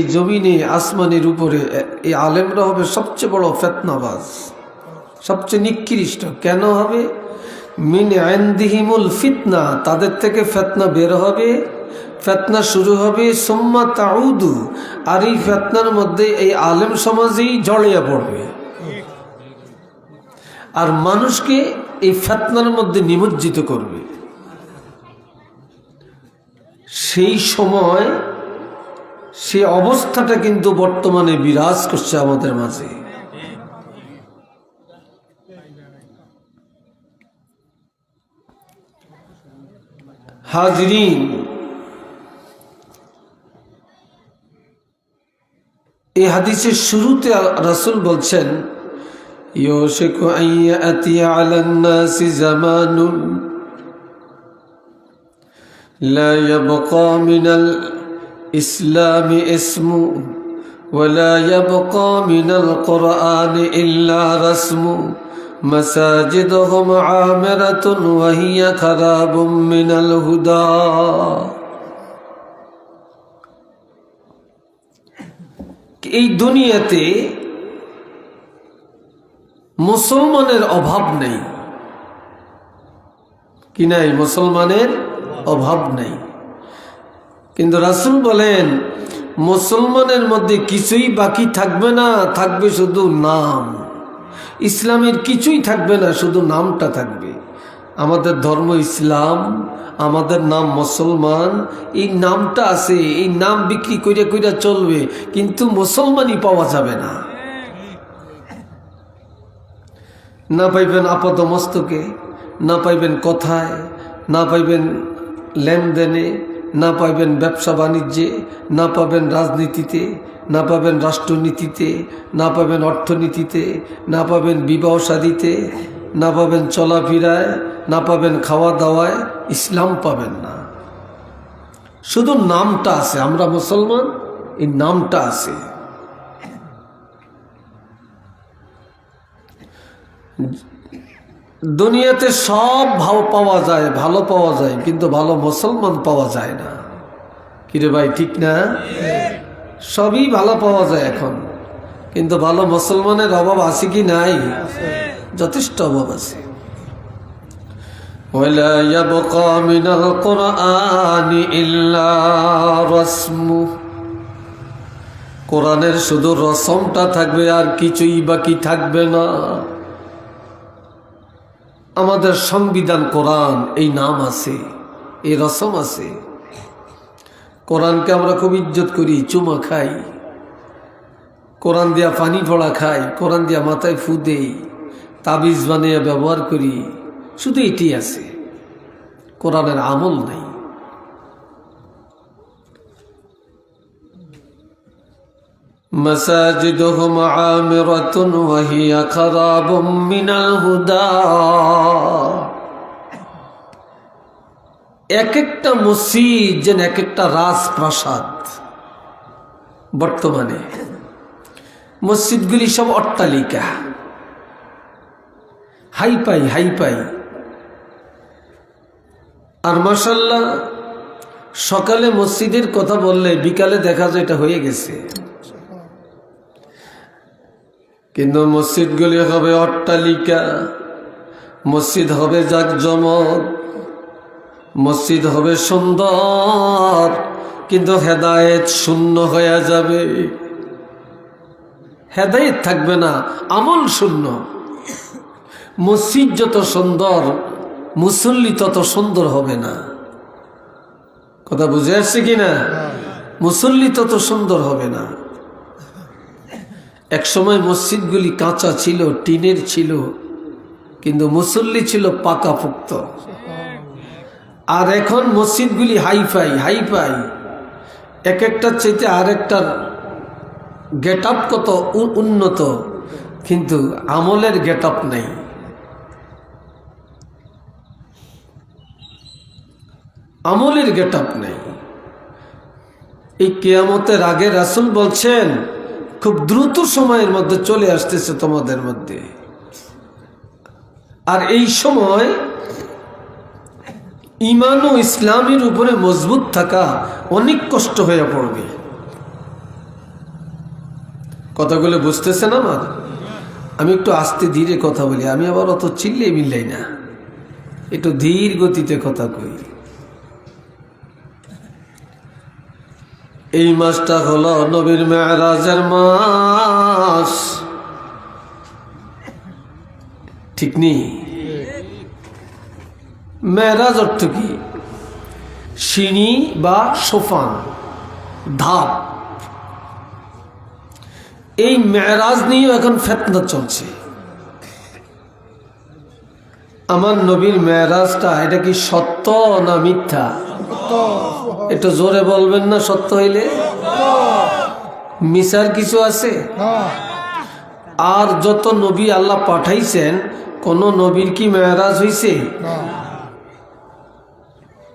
এই জমিনে আসমানের উপরে এই আলেমরা হবে সবচেয়ে বড় ফিতনাবাজ, সবচেয়ে নিকৃষ্ট। কেন হবে? মিন ইনদিহিমুল ফিতনা, তাদের থেকে ফিতনা বের হবে, ফিতনা শুরু হবে। সুম্মা তাউদু, আর এই ফিতনার মধ্যে এই আলেম সমাজেই জড়িয়ে পড়বে আর মানুষকে এই ফিতনার মধ্যে নিমজ্জিত করবে। সেই সময় সে অবস্থাটা কিন্তু বর্তমানে বিরাজ করছে আমাদের মাঝে। হাজরিন, এই হাদিসের শুরুতে রাসূল বলছেন, ইউশিকু আন ইয়াতি আলান নাসি জামানুন লা ইয়াবকা মিনাল ইসলামি ইসমু ওয়ালা ইয়াবকা মিনাল কুরআনি ইল্লা রাসমু মাসাজিদুহুম আমিরাতুন ওয়া হিয়া খারাবুম মিনাল হুদা। এই দুনিয়াতে মুসলমানের অভাব নেই, কি নাই? মুসলমানের অভাব নেই। কিন্তু রাসূল বলেন মুসলমানের মধ্যে কিছুই বাকি থাকবে না, থাকবে শুধু নাম। ইসলামের কিছুই থাকবে না, শুধু নামটা থাকবে। আমাদের ধর্ম ইসলাম, আমাদের নাম মুসলমান, এই নামটা আছে, এই নাম বিক্রি কইরা কইরা চলবে, কিন্তু মুসলমানই পাওয়া যাবে না। না পাইবেন আপাত মস্তকে, না পাইবেন কথায়, না পাইবেন লেনদেনে, না পাইবেন ব্যবসা বাণিজ্যে, না পাবেন রাজনীতিতে, না পাবেন রাষ্ট্রনীতিতে, না পাবেন অর্থনীতিতে, না পাবেন বিবাহ শাদীতে, না পাবেন চলাফেরায়, না পাবেন খাওয়া দাওয়ায়। ইসলাম পাবেন না, শুধু নামটা আছে। আমরা মুসলমান, এই নামটা আছে। দুনিয়াতে সব ভালো পাওয়া যায়, ভালো পাওয়া যায়, কিন্তু ভালো মুসলমান পাওয়া যায় না। কিরে ভাই, ঠিক না? সবই ভালো পাওয়া যায় এখন, কিন্তু ভালো মুসলমানের অভাব আছে কি নাই? যথেষ্ট অভাব আছে। ওয়ালা ইয়াবকা মিনাল কুরআনি ইল্লা রাসমু, কোরআনের শুধু রসমটা থাকবে, আর কিছুই বাকি থাকবে না। আমাদের সংবিধান কোরআন, এই নাম আছে, এই রসম আছে। কোরআনকে আমরা খুব ইজ্জত করি, চুমা খাই, কোরআন দিয়া পানি পড়া খাই, কোরআন দিয়া মাথায় ফু দেই, তাবিজ বানিয়ে ব্যবহার করি, শুধু এটি আছে, কোরআনের আমল নাই। মাসাজিদুহুম আমিরাতুন ওয়া হিয়া খারাবুম মিনাল হুদা। এক একটা মসজিদ যেন এক একটা রাজপ্রাসাদ। বর্তমানে মসজিদগুলি সব অট্টালিকা, হাইপাই হাইপাই। আর মাশাআল্লাহ, সকালে মসজিদের কথা বললে বিকালে দেখা যায় এটা হয়ে গেছে। কিন্তু মসজিদগুলি হবে অট্টালিকা, মসজিদ হবে জাকজমক, মসজিদ হবে সুন্দর, কিন্তু হেদায়েত শূন্য হয়ে যাবে। হেদায়েত থাকবে না, আমল শূন্য। মসজিদ যত সুন্দর, মুসল্লি তত সুন্দর হবে না। কথা বুঝে আসছে কিনা? মুসল্লি তত সুন্দর হবে না। এক সময় মসজিদগুলি কাঁচা ছিল, টিনের ছিল, কিন্তু মুসল্লি ছিল পাকাপোক্ত। আর এখন মসজিদগুলি হাইফাই হাইফাই, এক একটার চাইতে আরেকটার গেট আপ কত উন্নত, কিন্তু আমলের গেট আপ নেই। আমলের গেট আপ নেই। এই কিয়ামতের আগে রাসূল বলছেন খুব দ্রুত সময়ের মধ্যে চলে আসতেছে তোমাদের মধ্যে। আর এই সময় ঈমান ও ইসলামের উপরে মজবুত থাকা অনেক কষ্ট হয়ে পড়বে। কথাগুলো বুঝতেছেন আমার? আমি একটু আস্তে ধীরে কথা বলি, আমি আবার অত চিল্লে মিল্লাই না, একটু ধীর গতিতে কথা কই। এই মাসটা হলো নবীর মেরাজের মাস, ঠিক নেই? মেরাজ অর্থ কি? সিঁড়ি বা সোফান, ধাপ। এই মেরাজ নিয়েও এখন ফিতনা চলছে। আমার নবীর মেরাজটা এটা কি সত্য না মিথ্যা? একটু জোরে বলবেন না সত্য হইলে? মিছার কিছু আছে? আর যত নবী আল্লাহ পাঠাইছেন, কোন নবীর কি মেরাজ হইছে?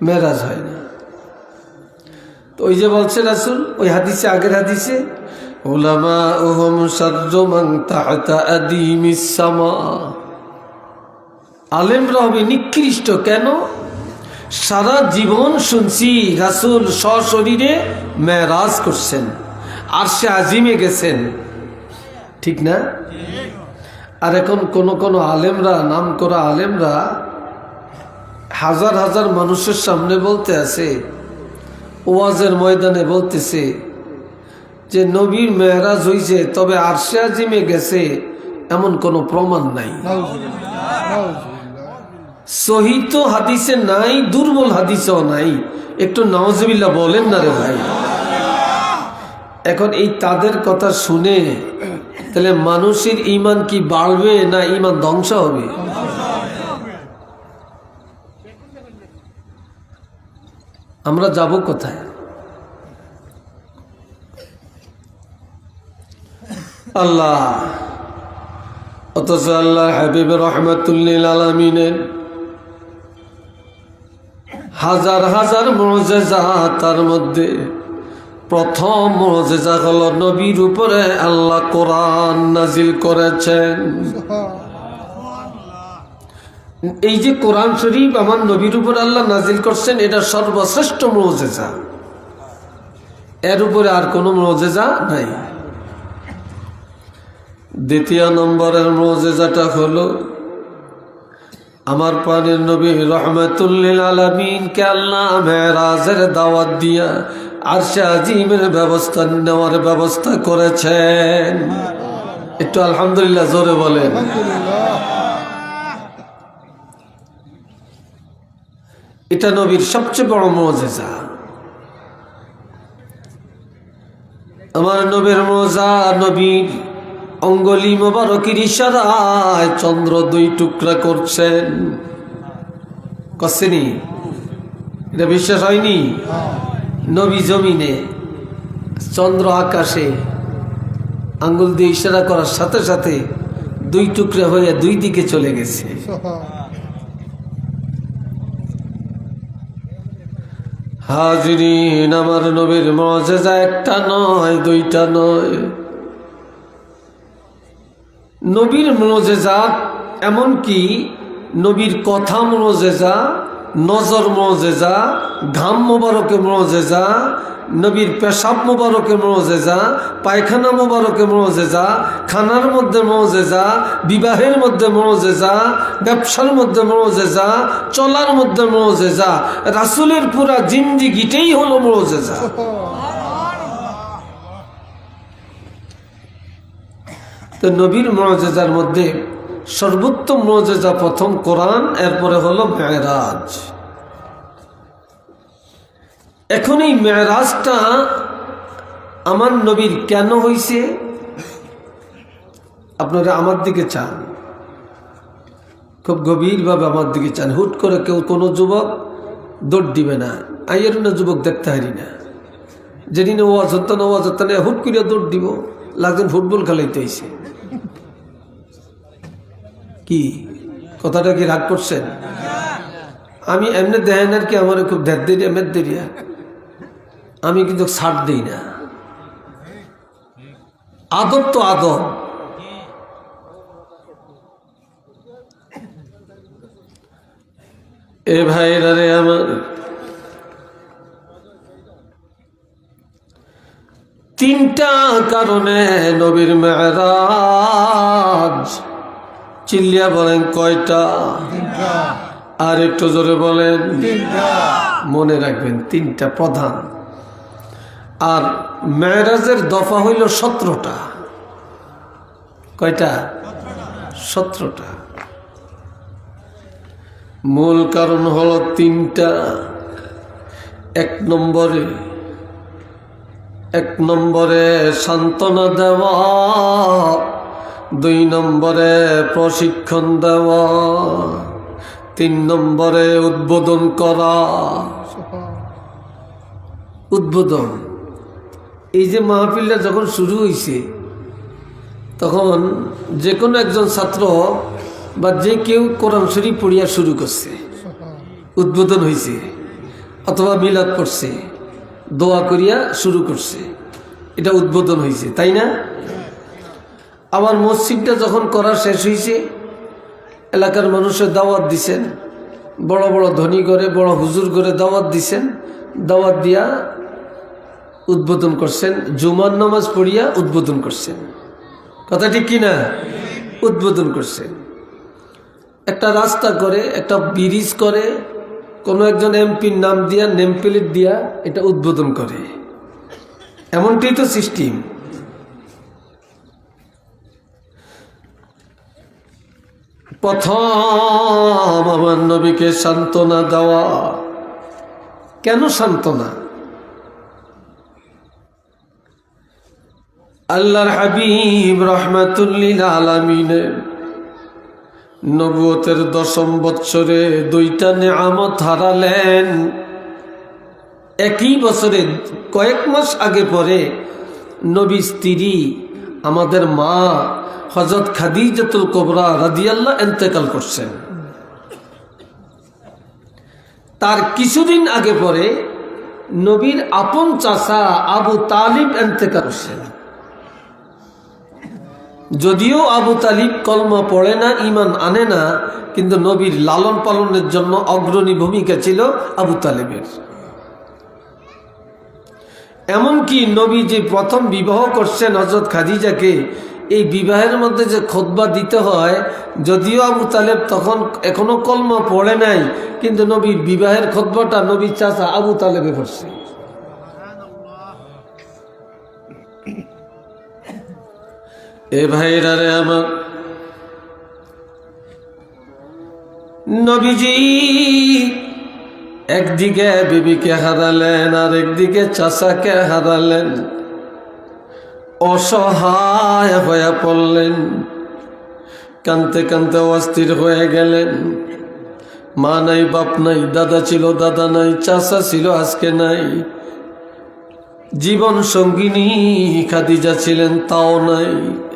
মেরাজ হয় না। তো ওই যে বলছে রাসূল, ওই হাদিসে, আগের হাদিসে, উলামাউহুম শাররু মান তাহতা আদিমিস সামা, আলেমরা হবে নিকৃষ্ট। কেন? সারা জীবন শুনছি রাসূল সশরীরে মেরাজ করছেন, আরশে আজিমে গেছেন, ঠিক না? আর এখন কোন আলেমরা, নাম করা আলেমরা হাজার হাজার মানুষের সামনে বলতে আছে, ওয়াজের ময়দানে বলতেছে যে নবীর মেরাজ হইছে, তবে আরশে আজিমে গেছে এমন কোনো প্রমাণ নাই। সহি তো হাদিসে নাই, দুর্বল হাদিসেও নাই। একটু নাউজুবিল্লাহ বলেন না রে ভাই। এখন এই তাদের কথা শুনে তাহলে মানুষের ঈমান কি বাড়বে না ঈমান ধ্বংস হবে? আমরা যাব কোথায়? আল্লাহ, অথচ আল্লাহ হাবিব রাহমাতুল লিল আলামিনের হাজার হাজার মুআজিজা, তার মধ্যে প্রথম মুআজিজা হলো নবীর উপরে আল্লাহ কোরআন নাজিল করেছেন। এই যে কোরআন শরীফ আমার নবীর উপর আল্লাহ নাজিল করছেন, এটা সর্বশ্রেষ্ঠ মুআজিজা, এর উপরে আর কোনো মুআজিজা নাই। দ্বিতীয় নম্বরের মুআজিজাটা হলো আমার প্রাণের নবী রাহমাতুল লিল আলামিনকে আল্লাহ মেরাজের দাওয়াত দিয়া আরশে আজিমের ব্যবস্থা নেওয়ার ব্যবস্থা করেছেন। একটু আলহামদুলিল্লাহ জোরে বলেন। এটা নবীর সবচেয়ে বড় মুআজিজা। আমার নবীর মুআজিজা, নবীর অঙ্গুলি মোবারকের ইশারায় চন্দ্র 2 টুকরা করছেন। করছেনি? এটা বিশ্বাস হয়নি? নবী জমিনে, চন্দ্র আকাশে, আঙ্গুল দিয়ে ইশারা করার সাথে সাথে 2 টুকরা হয়ে 2 দিকে চলে গেছে। হাজিরিন, আমার নবীর মুআজিজা একটা নয়, 2টা নয়। নবীর মুআজিজা এমনকি নবীর কথা মুআজিজা, নজর মুআজিজা, ঘাম মোবারকে মুআজিজা, নবীর পেশাব মোবারকে মুআজিজা, পায়খানা মোবারকে মুআজিজা, খানার মধ্যে মুআজিজা, বিবাহের মধ্যে মুআজিজা, ব্যবসার মধ্যে মুআজিজা, চলার মধ্যে মুআজিজা। রাসূলের পুরা জিন্দেগিটাই হলো মুআজিজা। তো নবীর মুআজিজার মধ্যে সর্বোত্তম মুআজিজা প্রথম কোরআন, এরপরে হলো মেরাজ। এখন এই মেরাজটা আমার নবীর কেন হইছে? আপনারা আমার দিকে চান, খুব গভীরভাবে আমার দিকে চান। হুট করে কেউ কোনো যুবক দৌড় দিবে না, আইয়ের না যুবক দেখতে হারি না, যেদিন ওয়াজ হতো না, ওয়াজ হতো না, হুট করে দৌড় দিব, লাগছেন ফুটবল খেলাইতে হয়েছে। কি কথাটা কি রাগ করছেন? আমি এমনি দেখেন আর কি, আমার খুব দেরিয়া মেদ দেরিয়া, আমি কিন্তু ছাড় দিই না। আদব তো আদব। এ ভাইরা রে আমার, 3 তিনটা কারণে নবীর মেরাজ। চিল্লিয়া বলেন কয়টা? আর একটু জোরে বলেন। মনে রাখবেন তিনটা প্রধান। আর মেরাজের দফা হইল 17টা। কয়টা? 17টা। মূল কারণ হলো তিনটা। এক নম্বরে সান্ত্বনা দেওয়া, 2 নম্বরে প্রশিক্ষণ দেওয়া, 3 নম্বরে উদ্বোধন করা। উদ্বোধন, এই যে মাহফিলটা যখন শুরু হয়েছে তখন যে কোনো একজন ছাত্র বা যে কেউ কোরআন শরীফ পড়িয়া শুরু করছে, উদ্বোধন হয়েছে, অথবা মিলাদ পড়ছে, দোয়া করিয়া শুরু করছে, এটা উদ্বোধন হয়েছে, তাই না? আবার মসজিদটা যখন করা শেষ হয়েছে, এলাকার মানুষের দাওয়াত দিছেন, বড় বড় ধনী করে, বড় হুজুর করে দাওয়াত দিছেন, দাওয়াত দিয়া উদ্বোধন করছেন, জুমার নামাজ পড়িয়া উদ্বোধন করছেন। কথা ঠিক কিনা? উদ্বোধন করছেন। একটা রাস্তা করে, একটা ব্রিজ করে, কোনো একজন এমপির নাম দিয়া, নেম প্লেট দিয়া এটা উদ্বোধন করে। এমনটাই তো সিস্টেম। প্রথম আমার নবীকে সান্ত্বনা দেওয়া। কেন সান্ত্বনা? আল্লাহর হাবিব রাহমাতুল্লিল আলামিনের নবুয়তের 10ম বৎসরে 2টা নেয়ামত হারালেন। একই বছরে কয়েক মাস আগে পরে নবী স্ত্রী আমাদের মা হযরত খাদিজাতুল কুবরা রাদিয়াল্লাহু ইন্তেকাল করছেন। তার কিছুদিন আগে পরে নবীর আপন চাচা আবু তালিব ইন্তেকাল করছেন। যদিও আবু তালিব কলমা পড়ে না, ঈমান আনে না, কিন্তু নবীর লালন পালনের জন্য অগ্রণী ভূমিকা ছিল আবু তালিবের। এমনকি নবী যে প্রথম বিবাহ করছেন হযরত খাদিজাকে, এই বিবাহের মধ্যে যে খুতবা দিতে হয়, যদিও আবু তালেব তখন এখনো কলমা পড়ে নাই, কিন্তু নবীর বিবাহের খুতবাটা নবীর চাচা আবু তালেবে পড়ছে। এ ভাইরা রে আমার, নবীজি একদিকে বিবিকে হারালেন, আর একদিকে চাচাকে হারালেন। অসহায় হয়ে পড়লেন, কানতে কানতে অস্থির হয়ে গেলেন। মা নাই, বাপ নাই, দাদা ছিল, দাদা নাই, চাচা ছিল, আজকে নাই। জীবন সঙ্গিনী খাদিজা ছিলেন, তাও নাই,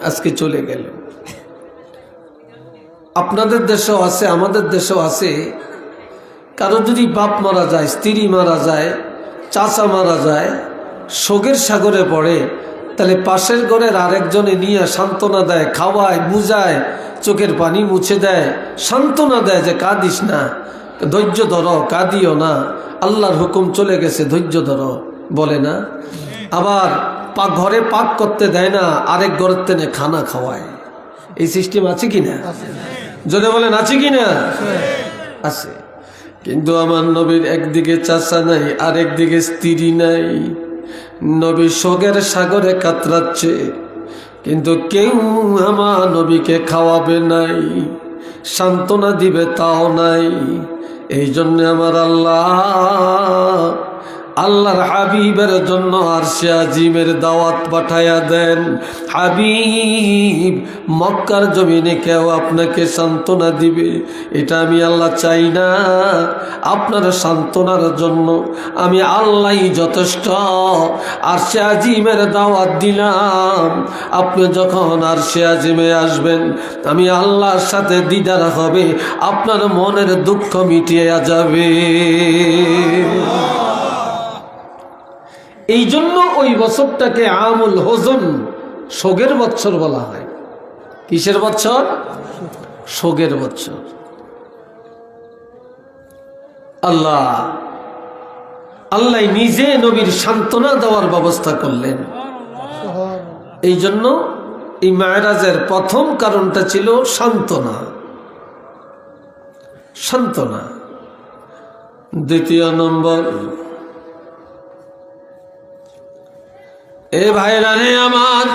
আজকে চলে গেল। আপনাদের দেশেও আছে, আমাদের দেশেও আছে। কারো যদি বাপ মারা যায়, স্ত্রী মারা যায়, চাচা মারা যায়, শোকের সাগরে পড়ে, তাহলে পাশের ঘরের আরেকজনে নিয়ে সান্ত্বনা দেয়, খাওয়ায়, বুঝায়, চোখের পানি মুছে দেয়, সান্ত্বনা দেয় যে কাঁদিস না, ধৈর্য ধরো, কাঁদিও না, আল্লাহর হুকুম চলে গেছে, ধৈর্য ধরো, বলে না? আবার ঘরে পাক করতে দেয় না, আরেক ঘরের তেনে খানা খাওয়ায়। এই সিস্টেম আছে কিনা? যদি বলেন আছে কিনা? আছে। কিন্তু আমার নবীর একদিকে চাচা নাই, আরেকদিকে স্ত্রী নাই। নবী শোকের সাগরে কাতরাচ্ছে, কিন্তু কেউ আমার নবীকে খাওয়াবে নাই, সান্ত্বনা দিবে তাও নাই। এই জন্য আমার আল্লাহর হাবিবের জন্য আরশে আজিমের দাওয়াত পাঠায়া দেন। হাবিব, মক্কার জমিনে কেউ আপনাকে সান্ত্বনা দিবে, এটা আমি আল্লাহ চাই না। আপনার সান্ত্বনার জন্য আমি আল্লাহই যথেষ্ট। আরশে আজিমের দাওয়াত দিলাম, আপনি যখন আরশে আজিমে আসবেন, আমি আল্লাহর সাথে দিদার হবে, আপনার মনের দুঃখ মিটিয়ে যাবে। এই জন্য ওই বছরটাকে আমুল হোজন, শোকের বৎসর বলা হয়। কিসের বৎসর? শোকের বৎসর। আল্লাহ নিজে নবীর সান্ত্বনা দেওয়ার ব্যবস্থা করলেন। এই জন্য এই মেরাজের প্রথম কারণটা ছিল সান্ত্বনা। সান্ত্বনা। দ্বিতীয় নম্বর, এ ভাইরা রে আমার,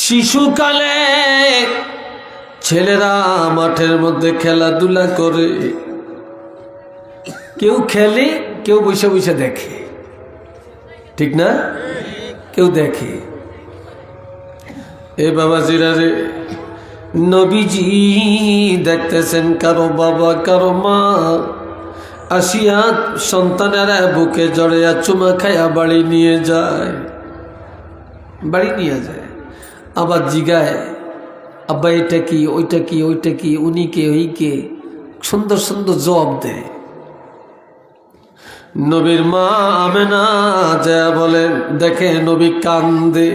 শিশুকালে ছেলেরা মাঠের মধ্যে খেলাধুলা করে, কেউ খেলে, কেউ বসে বসে দেখে, ঠিক না? কেউ দেখে। এ বাবাজিরা রে, নবীজি দেখতেছেন কারো বাবা কারো মা আসিয়া সন্তানেরা বুকে জড়াইয়া চুমা খাইয়া বাড়ি নিয়ে যায়, বাড়ি নিয়ে যায়। আবার জিগায়, আব্বা এটা কি, ওইটা কি, ওইটা কি, উনি কে, ওই কে, সুন্দর সুন্দর জবাব দেয়। নবীর মা আমেনা যা বলেন, দেখে নবী কান্দে।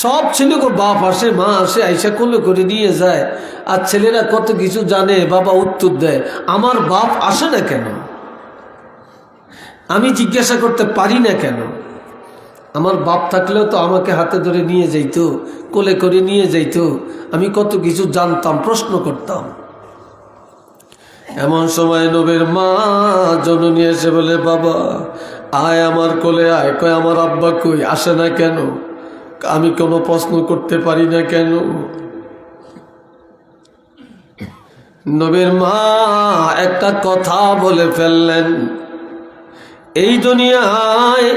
সব ছেলেকে বাপ আসে, মা আসে, আইসা কোলে করে নিয়ে যায়। আর ছেলেরা কত কিছু জানে, বাবা উত্তর দেয়, আমার বাপ আসে না কেন, আমি জিজ্ঞাসা করতে পারি না কেন? আমার বাপ থাকলেও তো আমাকে হাতে ধরে নিয়ে যাইতো, কোলে করে নিয়ে যাইতো, আমি কত কিছু জানতাম, প্রশ্ন করতাম। এমন সময় নবীর মা জননী এসে বলে, বাবা আয় আমার কোলে আয়। কয় আমার আব্বা কই, আসে না কেন? আমি কোনো প্রশ্ন করতে পারি না কেন? নবীর মা একটা কথা বলে ফেললেন, এই দুনিয়ায়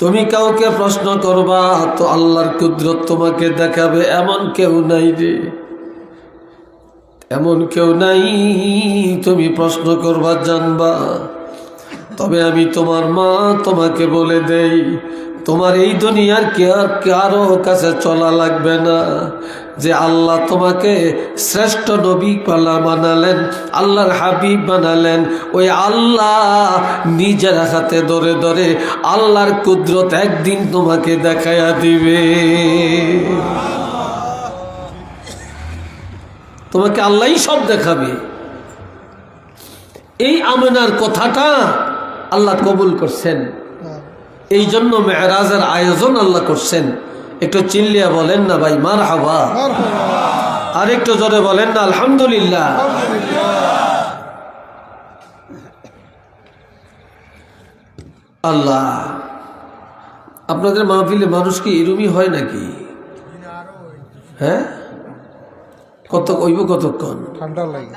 তুমি কাউকে প্রশ্ন করবা তো আল্লাহর কুদরত তোমাকে দেখাবে, এমন কেউ নাই রে, এমন কেউ নাই তুমি প্রশ্ন করবা জানবা। তবে আমি তোমার মা, তোমাকে বলে দেই, তোমার এই দুনিয়ার কারো কাছে চলা লাগবে না, যে আল্লাহ তোমাকে শ্রেষ্ঠ নবী বানালেন, আল্লাহর হাবিব বানালেন, ওই আল্লাহ নিজের হাতে ধরে ধরে আল্লাহর কুদরত একদিন তোমাকে দেখাইয়া দিবে। তোমাকে আল্লাহই সব দেখাবে। এই আমেনার কথাটা আল্লাহ কবুল করছেন, এই জন্য মেরাজের আয়োজন আল্লাহ করছেন। একটু চিল্লিয়া বলেন না ভাই মারহাবা, আর একটু জোরে বলেন না আলহামদুলিল্লাহ। আল্লাহ, আপনাদের মাহফিলে মানুষ কি এরমই হয় নাকি? হ্যাঁ, কত কইব, কতক্ষণ ঠান্ডা লাগে?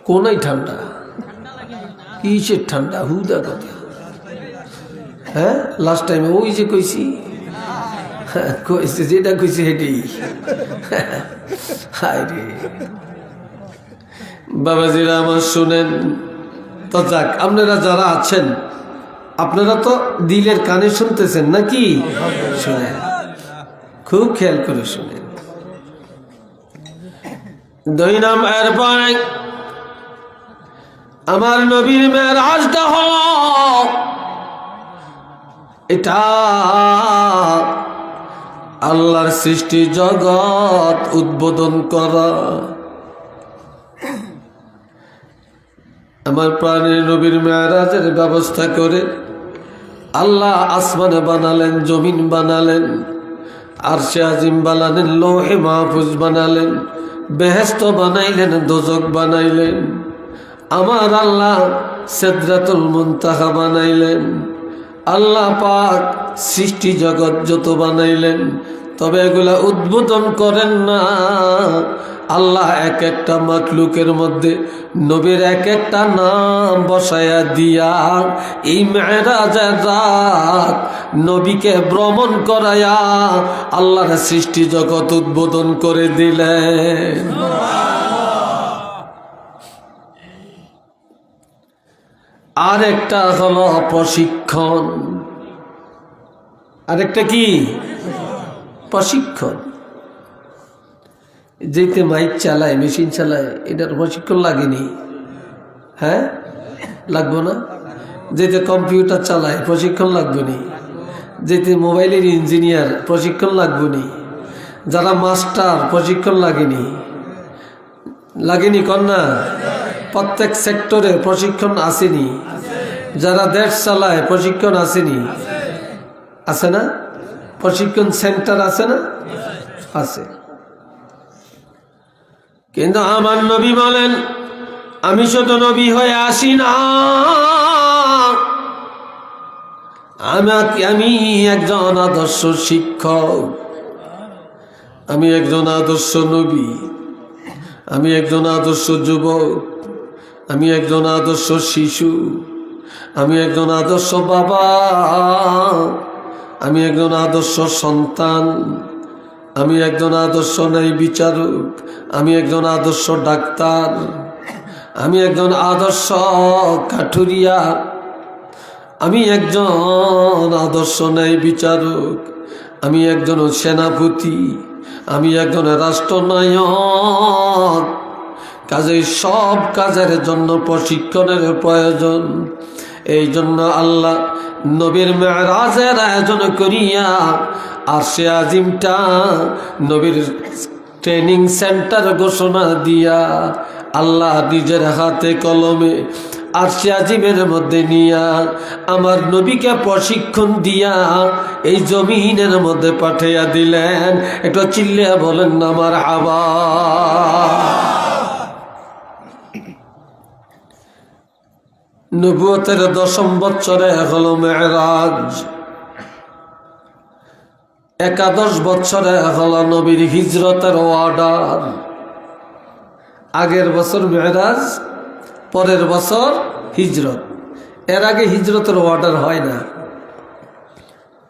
কোনাই ঠান্ডা, কিসের ঠান্ডা, হুদা কথা। হ্যাঁ, লাস্ট টাইমে ওই যে কইছি, কইছে যেটা কইছে হেঁটেই। হায় রে বাবাজিরা আমার, শুনেন তো। যাক, আপনারা যারা আছেন, আপনারা তো দিলের কানে শুনতেছেন নাকি? শুনেন, খুব খেয়াল করে শুনেন। 2 নম্বর পয়েন্ট, আমার নবীর মেরাজটা হলো এটা আল্লাহর সৃষ্টি জগৎ উদ্বোধন করা। আমার প্রাণের নবীর মেরাজের ব্যবস্থা করে আল্লাহ আসমানে বানালেন, জমিন বানালেন, আরশে আজিম বানালেন, লৌহে মাহফুজ বানালেন, বেহেশত বানাইলেন, দোজক বানাইলেন। আমার আল্লাহ সিদরাতুল মুনতাহা বানাইলেন। আল্লাহ পাক সৃষ্টি জগৎ যত বানাইলেন, তবে এগুলা উদ্বোধন করেন না। আল্লাহ এক একটা মাখলুকের মধ্যে নবীর এক একটা নাম বসায়া দিয়া এই মেরাজের রাত নবীকে ভ্রমণ করায়া আল্লাহর সৃষ্টি জগৎ উদ্বোধন করে দিলেন। আর একটা হলো প্রশিক্ষণ। আরেকটা কি? প্রশিক্ষণ। যেতে মাইক চালায়, মেশিন চালায়, এটার প্রশিক্ষণ লাগেনি? হ্যাঁ, লাগবো না? যেতে কম্পিউটার চালায়, প্রশিক্ষণ লাগবে নি? যেতে মোবাইলের ইঞ্জিনিয়ার, প্রশিক্ষণ লাগবে নি? যারা মাস্টার, প্রশিক্ষণ লাগেনি? লাগেনি কন্যা? প্রত্যেক সেক্টরে প্রশিক্ষণ আসেনি? যারা দেশ চালায়, প্রশিক্ষণ আসেনি? আছে না? প্রশিক্ষণ সেন্টার আছে না? আছে। কিন্তু আমার নবী বলেন, আমি শুধু নবী হয়ে আসি না, আমি একজন আদর্শ শিক্ষক, আমি একজন আদর্শ নবী, আমি একজন আদর্শ যুবক, আমি একজন আদর্শ শিশু, আমি একজন আদর্শ বাবা, আমি একজন আদর্শ সন্তান, আমি একজন আদর্শ ন্যায় বিচারক, আমি একজন আদর্শ ডাক্তার, আমি একজন আদর্শ কাঠুরিয়া, আমি একজন আদর্শ ন্যায় বিচারক, আমি একজন সেনাপতি, আমি একজন রাষ্ট্রনায়ক। কাজেই সব কাজের জন্য প্রশিক্ষণের প্রয়োজন। এই জন্য আল্লাহ নবীর মেরাজের আয়োজন করিয়া আরশে আজিমটা নবীর ট্রেনিং সেন্টার ঘোষণা দিয়া আল্লাহ নিজের হাতে কলমে আরশে আজিমের মধ্যে নিয়া আমার নবীকে প্রশিক্ষণ দিয়া এই জমিনের মধ্যে পাঠাইয়া দিলেন। একটু চিল্লিয়া বলেন না মারহাবা। নবুয়তের 10ম বছরে হলো মেরাজ, 11 বছরে হলো নবীর হিজরতের অর্ডার। আগের বছর মেরাজ, পরের বছর হিজরত। এর আগে হিজরতের অর্ডার হয় না,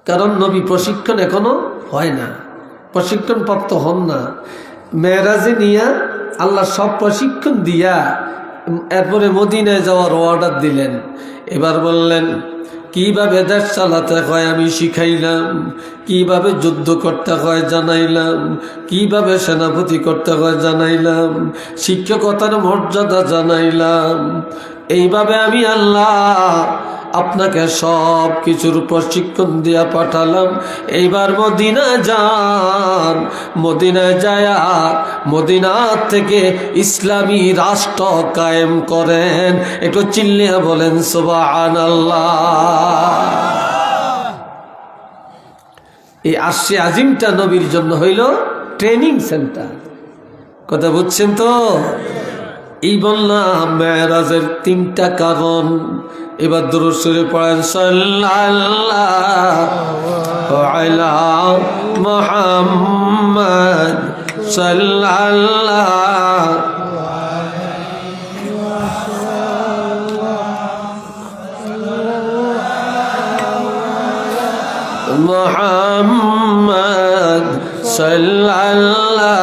কারণ নবী প্রশিক্ষণ এখনো হয় না, প্রশিক্ষণ প্রাপ্ত হন না। মেরাজে নিয়া আল্লাহ সব প্রশিক্ষণ দিয়া এরপরে মদিনায় যাওয়ার অর্ডার দিলেন। এবার বললেন কিভাবে দেশ চালাতে হয় আমি শিখাইলাম, কিভাবে যুদ্ধ করতে হয় জানাইলাম, কিভাবে সেনাপতি করতে হয় জানাইলাম, শিক্ষকতার মর্যাদা জানাইলাম। এইভাবে আমি আল্লাহ আপনাকে সব কিছুর প্রশিক্ষণ দিয়া পাঠালাম। এইবার মদিনা যান, মদিনায় যায়া মদিনা থেকে ইসলামী রাষ্ট্র কায়েম করেন। একটু চিল্লিয়া বলেন সুবহানাল্লাহ। এই আরশে আজিমটা নবীর জন্য হইল ট্রেনিং সেন্টার। কথা বুঝছেন তো? এই বললাম মেরাজের 3টা কারণ। এবার দুরূদ শরীফ পড়েন, সাল্লাল্লাহু আলা মুহাম্মদ সাল্লাল্লাহু মুহাম্মদ সাল্লাল্লাহু।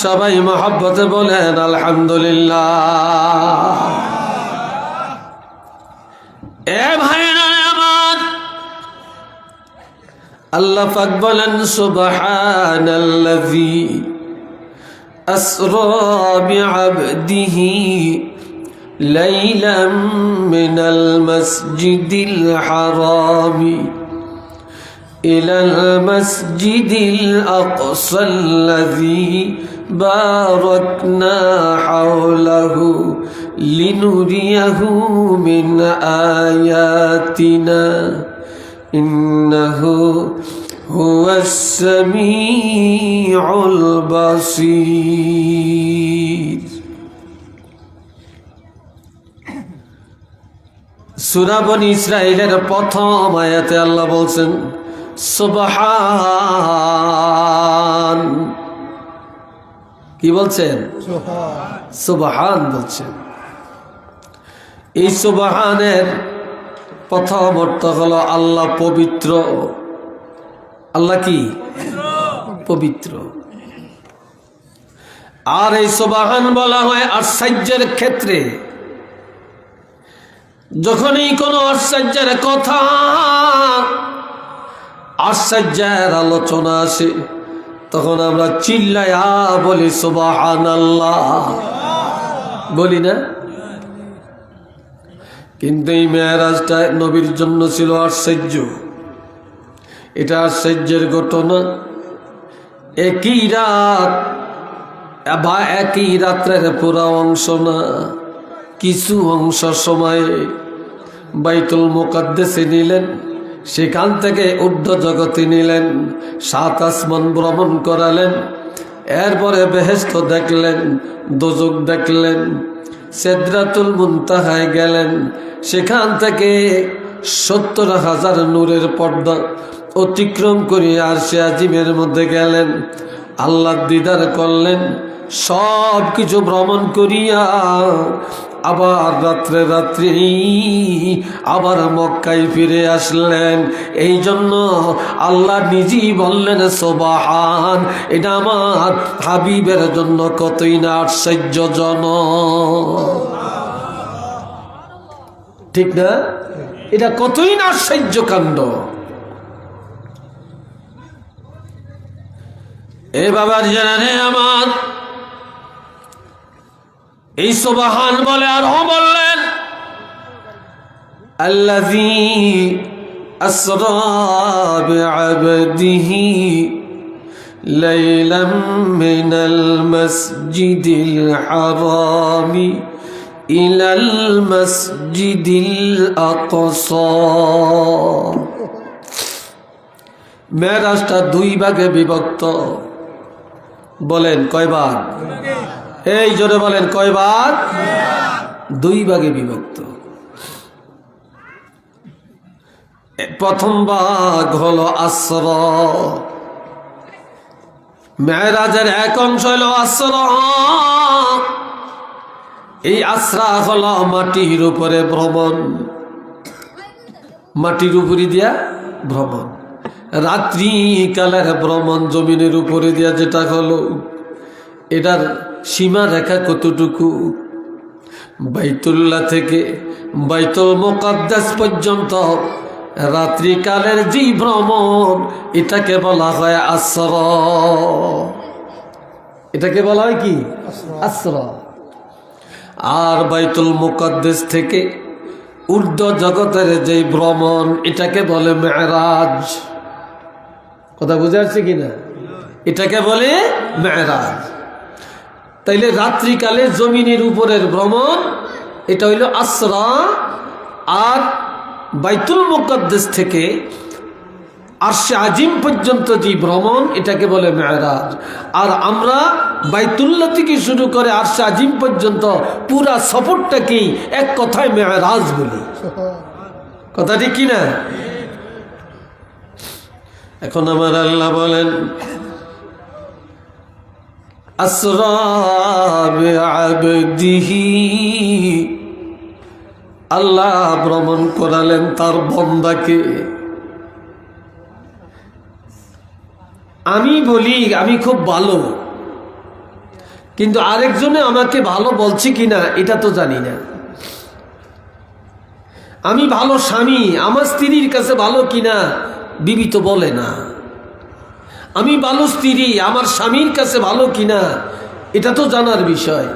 সবাই মহব্বতে বলেন আলহামদুলিল্লাহ। এ ভাইরা আমার, আল্লাহ পাক বলেন সুবহানাল্লাযী আসরা বিআবদিহি লাইলাম মিনাল মাসজিদিল হারামি ইলাল মাসজিদিল আকসাল্লাযী বারাকনা হাওলাহু লিনুরিয়াহু মিন আয়াতিনা ইন্নাহু হুয়াস সামিউল বাসীর। সূরা বনী ইসরাঈলের প্রথম আয়াতে আল্লাহ বলছেন সুবহান। কি বলছেন? সুবহান বলছেন। এই সুবহানের প্রথম অর্থ হলো আল্লাহ পবিত্র। আল্লাহ কি? পবিত্র। আর এই সুবহান বলা হয় আশ্চর্যের ক্ষেত্রে। যখনই কোনো আশ্চর্যের কথা, আশ্চর্যের আলোচনা আসে, তখন আমরা চিল্লায়া বলি সুবহানাল্লাহ, বলি না? কিন্তু এই মেরাজটা নবীর জন্য ছিল আশ্চর্য। এটা আশ্চর্যের ঘটনা। একই রাত বা একই রাত্রের পুরা অংশ না, কিছু অংশ সময়ে বাইতুল মুকাদ্দাসে নিলেন, সেখান থেকে ঊর্ধ্ব জগতে নিলেন, 7 আসমান ভ্রমণ করালেন। এরপরে বেহেশত দেখলেন, দোজখ দেখলেন, সিদরাতুল মুনতাহায় গেলেন। সেখান থেকে 70,000 নূরের পর্দা অতিক্রম করে আরশে আজিমের মধ্যে গেলেন, আল্লাহর দিদার করলেন। সব কিছু ভ্রমণ করিয়া আবার রাত্রে রাত্রি আবার মক্কায় ফিরে আসলেন। এই জন্য আল্লাহ নিজেই বললেন সুবহান, এটা আমার হাবিবের জন্য কতই না আশ্চর্যজনক। ঠিক না? এটা কতই না আশ্চর্য কাণ্ড। এ বাবার জানে আমার, এই সুবহান বলে আর বললেন আল্লাযী আসরা বিআবদিহি লাইলাম মিনাল মাসজিদিল হারামি ইলাল মাসজিদিল আকসা। মেরাজটা 2 ভাগে বিভক্ত। বলেন কয় ভাগ? এই জোরে বলেন কয় ভাগ? 2 ভাগে বিভক্ত। প্রথম ভাগ হলো আসরা। মেরাজের এক অংশ হলো আসরা। এই আসরা হলো মাটির উপরে ভ্রমণ, মাটির উপরে দিয়া ভ্রমণ। রাত্রি কালের ভ্রমণ জমিনের উপরে দিয়া যেটা হলো, এটার সীমা রেখা কতটুকু? বাইতুল্লাহ থেকে বাইতুল মুকাদ্দাস পর্যন্ত রাত্রিকালের যে ভ্রমণ, এটাকে বলা হয় আসরা। এটাকে বলা হয় কি? আসরা। আর বাইতুল মুকাদ্দাস থেকে ঊর্ধ্ব জগতের যে ভ্রমণ, এটাকে বলে মেরাজ। কথা বুঝে আসছে কিনা? এটাকে বলে মেরাজ। তাইলে রাত্রিকালে জমিনের উপরের ভ্রমণ এটা হইল আসরা। আর বাইতুল মুকাদ্দাস থেকে আরশে আজিম পর্যন্ত যে ভ্রমণ, এটাকে বলে মেরাজ। আর আমরা বাইতুল্লাহ থেকে শুরু করে আরশে আজিম পর্যন্ত পুরা সফরটাকেই এক কথায় মেরাজ বলি। কথা ঠিক কিনা? এখন আমার আল্লাহ বলেন আসরা বিআবদিহি, আল্লাহ ভ্রমণ করালেন তার বান্দাকে। আমি বলি আমি খুব ভালো, কিন্তু আরেকজনে আমাকে ভালো বলছে কিনা এটা তো জানি না। আমি ভালো স্বামী, আমার স্ত্রীর কাছে ভালো কিনা বিবি তো বলে না। আমি ভালো স্ত্রী, আমার স্বামীর কাছে ভালো কিনা এটা তো জানার বিষয়।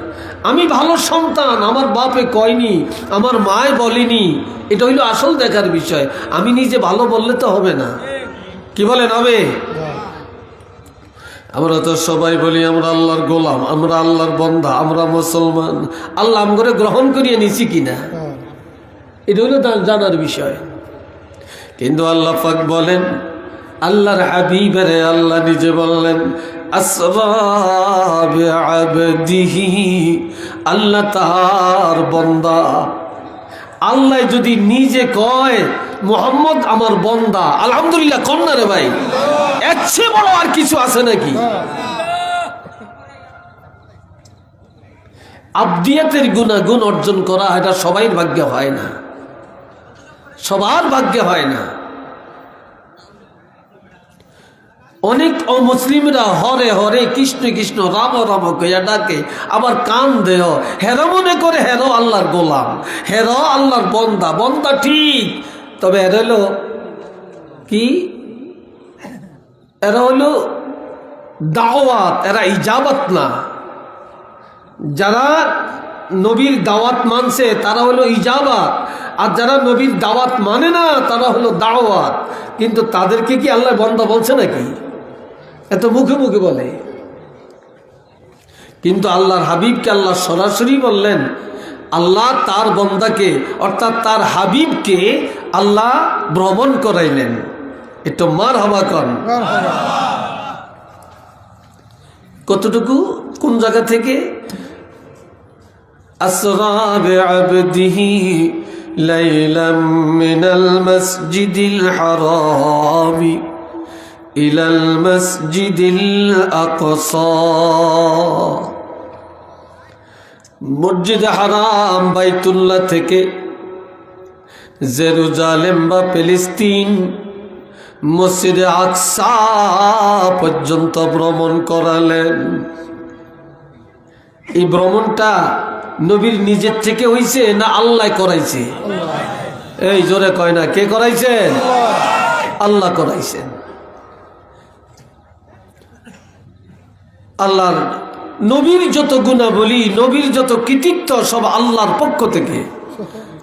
আমি ভালো সন্তান, আমার বাপে কয়নি, আমার মায় বলেনি, এটা হইল আসল দেখার বিষয়। আমি নিজে ভালো বললে তো হবে না। কি বলেন হবে? আমরা তো সবাই বলি আমরা আল্লাহর গোলাম, আমরা আল্লাহর বান্দা, আমরা মুসলমান। আল্লাহ আমগরে গ্রহণ করিয়ে নিছি কিনা এটা হইল জানার বিষয়। কিন্তু আল্লাহ পাক বলেন, আল্লাহর হাবিবের আল্লাহ নিজে বললেন আসরা বিআবদিহি, আল্লাহ তার বান্দা। আল্লাহ যদি নিজে কয় মুহাম্মদ আমার বান্দা, আলহামদুলিল্লাহ কন্যা রে ভাই, এর চেয়ে বড় আর কিছু আছে নাকি? আবদিয়াতের গুণাগুণ অর্জন করা এটা সবাই ভাগ্যে হয় না, সবার ভাগ্যে হয় না। অনেক অমুসলিমরা হরে হরে কৃষ্ণ কৃষ্ণ রাম রাম কইয়া ডাকে, আবার কান দেহ হেরো মনে করে হেরো আল্লাহর গোলাম, হেরো আল্লাহর বন্দা। বন্দা ঠিক, তবে এরা হলো কি? এরা হলো দাওয়াত, এরা ইজাবাত না। যারা নবীর দাওয়াত মানছে তারা হলো ইজাবাত, আর যারা নবীর দাওয়াত মানে না তারা হলো দাওয়াত। কিন্তু তাদেরকে কি আল্লাহ বন্দা বলছে নাকি? এত মুখে মুখে বলে। কিন্তু আল্লাহর হাবিবকে আল্লাহ সরাসরি বললেন আল্লাহ তার বন্দাকে অর্থাৎ তার হাবিবকে আল্লাহ ভ্রমণ করাইলেন। একটু মারহাবা কর। কতটুকু কোন জায়গা থেকে? আসরা বিআবদিহি লাইলাম মিনাল মাসজিদিল হারামি ইলাল মাসজিদিল আকসা। মসজিদ হারাম বাইতুল্লাহ থেকে জেরুজালেম বা ফিলিস্তিন মসজিদে আকসা পর্যন্ত ভ্রমণ করালেন। এই ভ্রমণটা নবীর নিজের থেকে হইছে না আল্লাহ করাইছে? এই জোরে কয় না, কে করাইছেন? আল্লাহ করাইছেন। আল্লাহর নবীর যত গুণাবলী, নবীর যত কৃতিত্ব সব আল্লাহর পক্ষ থেকে।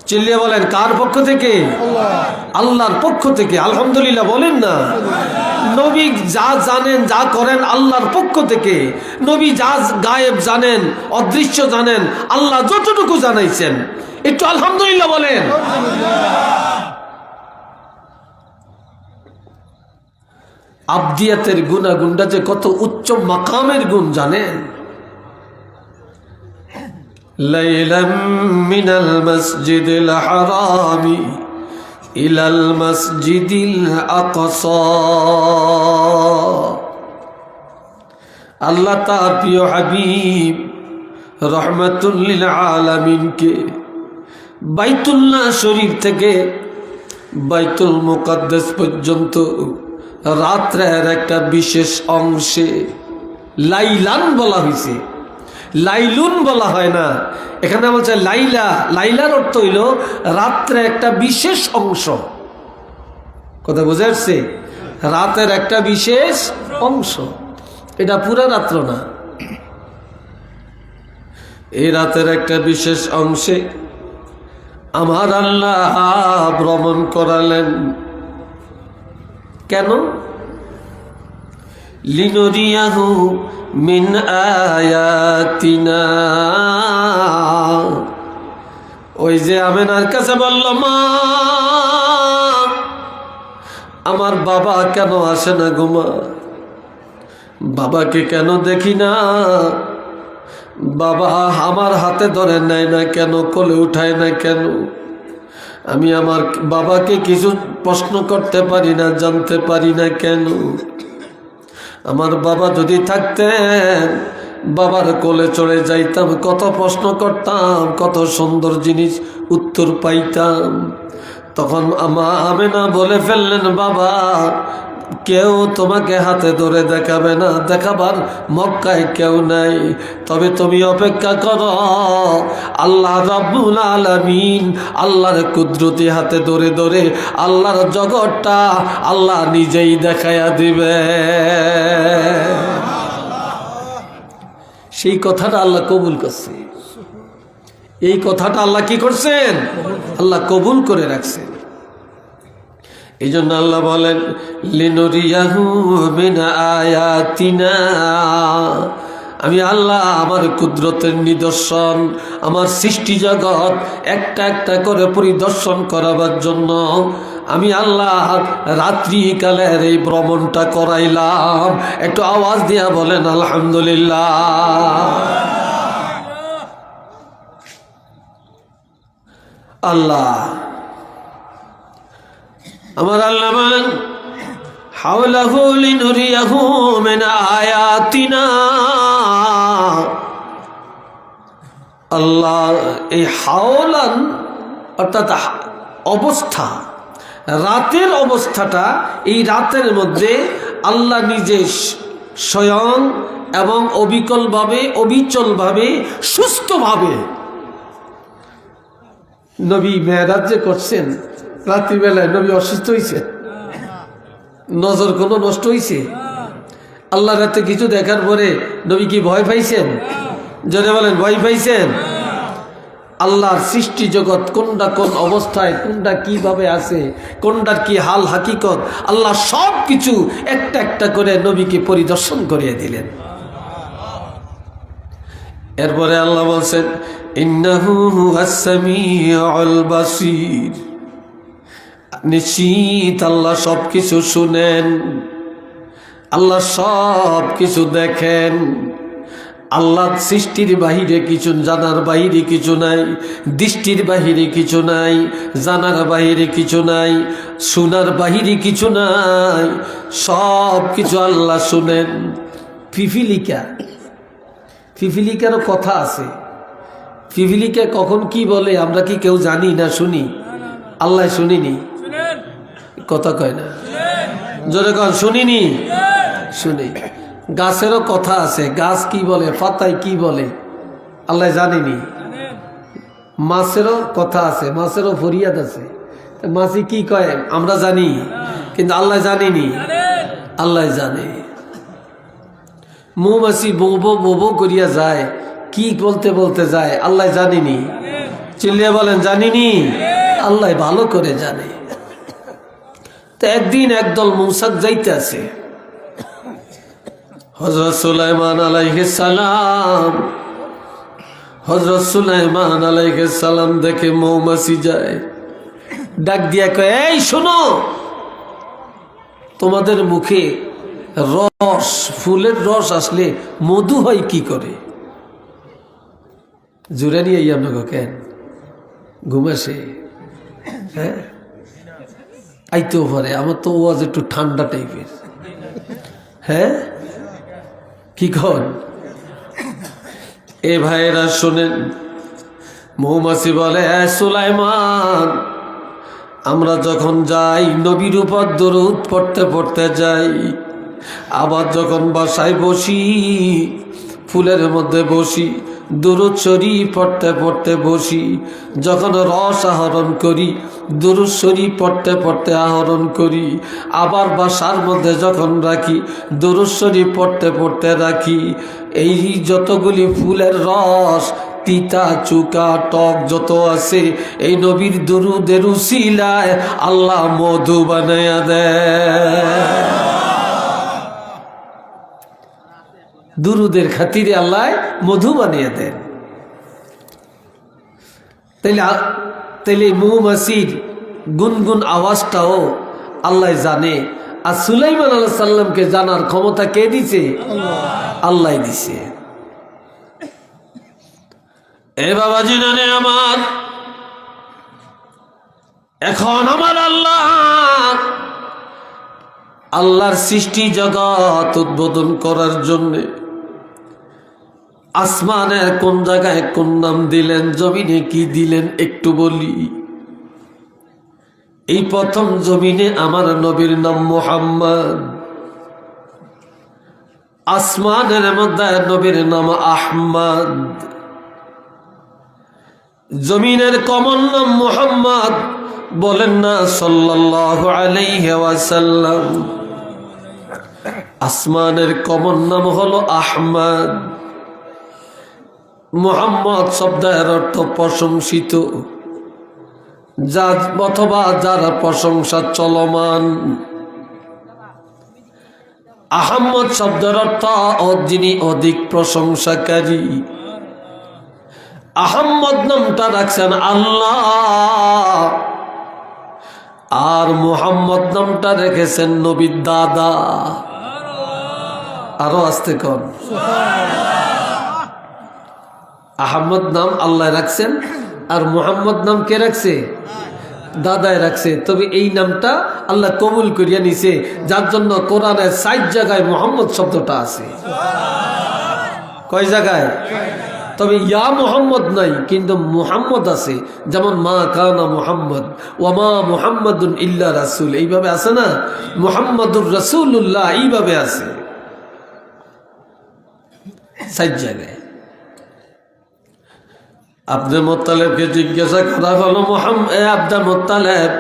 চিল্লিয়ে বলেন, কার পক্ষ থেকে? আল্লাহর পক্ষ থেকে। আলহামদুলিল্লাহ বলেন না। নবী যা জানেন, যা করেন আল্লাহর পক্ষ থেকে। নবী যা গায়েব জানেন, অদৃশ্য জানেন, আল্লাহ যতটুকু জানাইছেন, একটু আলহামদুলিল্লাহ বলেন। আবদিয়াতের গুণাগুণটা যে কত উচ্চ মাকামের গুণ জানেন? লাইলাম মিনাল মাসজিদিল হারামি ইলাল মাসজিদিল আকসা। আল্লাহ তার প্রিয় হাবিব রহমাতুল লিল আলামিনকে বাইতুল্লাহ শরীফ থেকে বাইতুল মুকাদ্দাস পর্যন্ত রাত্রের একটা বিশেষ অংশে লাইলান বলা হয়েছে, লাইলুন বলা হয় না। এখানে বলছে লাইলা। লাইলার অর্থ হইল রাত্রে একটা বিশেষ অংশ। কথা বুঝে আসছে? রাতের একটা বিশেষ অংশ, এটা পুরা রাত্র না। এই রাতের একটা বিশেষ অংশে আমার আল্লাহ ভ্রমণ করালেন। কেন? লিনুরিয়াহু মিন আয়াতিনা। ওই যে আমেনার কাছে বলল, মা আমার বাবা কেন আসে না গো মা? বাবাকে কেন দেখি না? বাবা আমার হাতে ধরে নেয় না কেন? কোলে উঠায় না কেন? আমি আমার বাবাকে কিছু প্রশ্ন করতে পারি না, জানতে পারি না কেন? আমার বাবা যদি থাকতেন, বাবার কোলে চড়ে যাইতাম, কত প্রশ্ন করতাম, কত সুন্দর জিনিস উত্তর পাইতাম। তখন আমেনা বলে ফেললেন, বাবা কেউ তোমাকে হাতে ধরে দেখাবে না, দেখাবার মক্কায় কেউ নাই। তবে তুমি অপেক্ষা করো, আল্লাহ রাব্বুল আলামিন আল্লাহর কুদরতি হাতে ধরে ধরে আল্লাহর জগৎটা আল্লাহ নিজেই দেখাইয়া দিবে। সেই কথাটা আল্লাহ কবুল করছে। এই কথাটা আল্লাহ কি করছেন? আল্লাহ কবুল করে রাখছেন। এই জন্য আল্লাহ বলেন, লিনুরিয়াহু মিন আয়াতিনা। আমি আল্লাহ আমার কুদরতের নিদর্শন, আমার সৃষ্টি জগৎ একটা একটা করে পরিদর্শন করাবার জন্য আমি আল্লাহ রাত্রিকালের এই ভ্রমণটা করাইলাম। একটু আওয়াজ দিয়া বলেন আলহামদুলিল্লাহ। আল্লাহ আমার আল্লাহ বলেন, হাওলাহু লিনুরিয়াহু মিন আয়াতিনা। আল্লাহ এই হাওলান অর্থাৎ অবস্থা, রাতের অবস্থাটা, এই রাতের মধ্যে আল্লাহ নিজে স্বয়ং এবং অবিকলভাবে, অবিচলভাবে, সুস্থভাবে নবী মেরাজ যে করছেন। রাত্রিবেলায় নবী অসুস্থ হয়েছে? নজর কোনো নষ্ট হয়েছে? আল্লাহ রাতে কিছু দেখার পরে নবী কি ভয় পাইছেন? জোরে বলেন, ভয় পাইছেন? আল্লাহর সৃষ্টি জগৎ কোনটা কোন অবস্থায়, কোনটা কিভাবে আছে, কোনটার কি হাল হাকিকত, আল্লাহ সব কিছু একটা একটা করে নবীকে পরিদর্শন করিয়ে দিলেন। এরপরে আল্লাহ বলছেন, ইন্নাহু হুয়াস সামিউল বাসীর। নিশ্চিত আল্লাহ সব কিছু শুনেন, আল্লাহ সব কিছু দেখেন। আল্লাহ সৃষ্টির বাহিরে কিছু, জানার বাহিরে কিছু নাই, দৃষ্টির বাহিরে কিছু নাই, জানার বাহিরে কিছু নাই, শোনার বাহিরে কিছু নাই, সব কিছু আল্লাহ শুনেন। পিপিলিকা, পিপিলিকারও কথা আছে। পিপিলিকা কখন কি বলে আমরা কি কেউ জানি না শুনি? আল্লাহ শুনিনি, কথা কয় না, জোরে কন শুনিনি, শুনি। গাছেরও কথা আছে, গাছ কি বলে, পাতায় কি বলে আল্লাহ জানেনি। মাছেরও কথা আছে, মাছেরও ফরিয়াদ আছে, মাছি কি কয় আমরা জানি, কিন্তু আল্লাহ জানেনি, আল্লাহ জানে। মৌমাছি বোবো বোবো করিয়া যায়, কি বলতে বলতে যায় আল্লাহ জানেনি। চিল্লিয়া বলেন জানিনি, আল্লাহ ভালো করে জানে। তো একদিন একদল মৌসাক যাইতে আছে, হযরত সুলাইমান আলাইহিস সালাম, হযরত সুলাইমান আলাইহিস সালাম দেখে মৌমাছি যায়, ডাক দিয়া কয়, এই শোনো, তোমাদের মুখে রস, ফুলের রস আসলে মধু হয় কি করে? জুড়ে নিয়ে আপনাকে কেন ঘুমাসে? হ্যাঁ আইতেও পারে, আমার তো ওয়াজ একটু ঠান্ডা টাইপের। হ্যাঁ কি কন এ ভাইরা শোনেন, মৌমাছি বলে, সুলাইমান, আমরা যখন যাই নবীর উপর দরুদ পড়তে পড়তে যাই, আবার যখন বাসায় বসি, ফুলের মধ্যে বসি, দুরূদ শরীফ পড়তে পড়তে বসি, যখন রস আহরণ করি, দুরূদ শরীফ পড়তে পড়তে আহরণ করি, আবার বাসার মধ্যে যখন রাখি, দুরূদ শরীফ পড়তে পড়তে রাখি। এই যতগুলি ফুলের রস, তিতা চুকা টক যত আছে, এই নবীর দুরুদের উসিলায় আল্লাহ মধু বানায়া দেয়। দুরুদের খাতিরে আল্লাহ মধু বানিয়ে দেন। তাইলে মৌমাছির গুনগুন আওয়াজটাও আল্লাহ জানে। আর সুলাইমান আলাইহিস সালামকে জানার ক্ষমতা কে দিছে? আল্লাহ দিছে। এ বাবাজি জানে আমার, এখন আমার আল্লাহর সৃষ্টি জগৎ উদ্বোধন করার জন্যে আসমানের কোন জায়গায় কোন নাম দিলেন, জমিনে কি দিলেন একটু বলি। এই প্রথম জমিনে আমার নবীর নাম মুহাম্মদ, আসমানের মধ্যে নবীর নাম আহমদ, জমিনের কমন নাম মুহাম্মদ, বলেন না সাল্লাল্লাহু আলাইহি ওয়াসাল্লাম। আসমানের কমন নাম হলো আহমদ। মুহাম্মদ শব্দের অর্থ প্রশংসিত, যা অথবা যার প্রশংসা চলমান। আহমদ শব্দের অর্থ যিনি অধিক প্রশংসাকারী। আহমদ নামটা রাখছেন আল্লাহ, আর মুহাম্মদ নামটা রেখেছেন নবীর দাদা। আরো আসতে কন, আহমদ নাম আল্লাহ রাখছেন, আর মুহাম্মদ নাম কে রাখছে? দাদায় রাখছে। তবে এই নামটা আল্লাহ কবুল করিয়া নিছে, যার জন্য কোরআনের ৬০ জায়গায় মুহাম্মদ শব্দটা আছে। কয় জায়গায়? তবে ইয়া মুহাম্মদ নাই, কিন্তু মুহাম্মদ আছে। যেমন মা কানা মুহাম্মদ ওয়া মা মুহাম্মাদুন ইল্লা রাসূল, এইভাবে আছে না, মুহাম্মাদুর রাসূলুল্লাহ এইভাবে আছে ৬০ জায়গায়। আব্দুল মুত্তালিবকে জিজ্ঞাসা করা হলো, আব্দুল মুত্তালিব,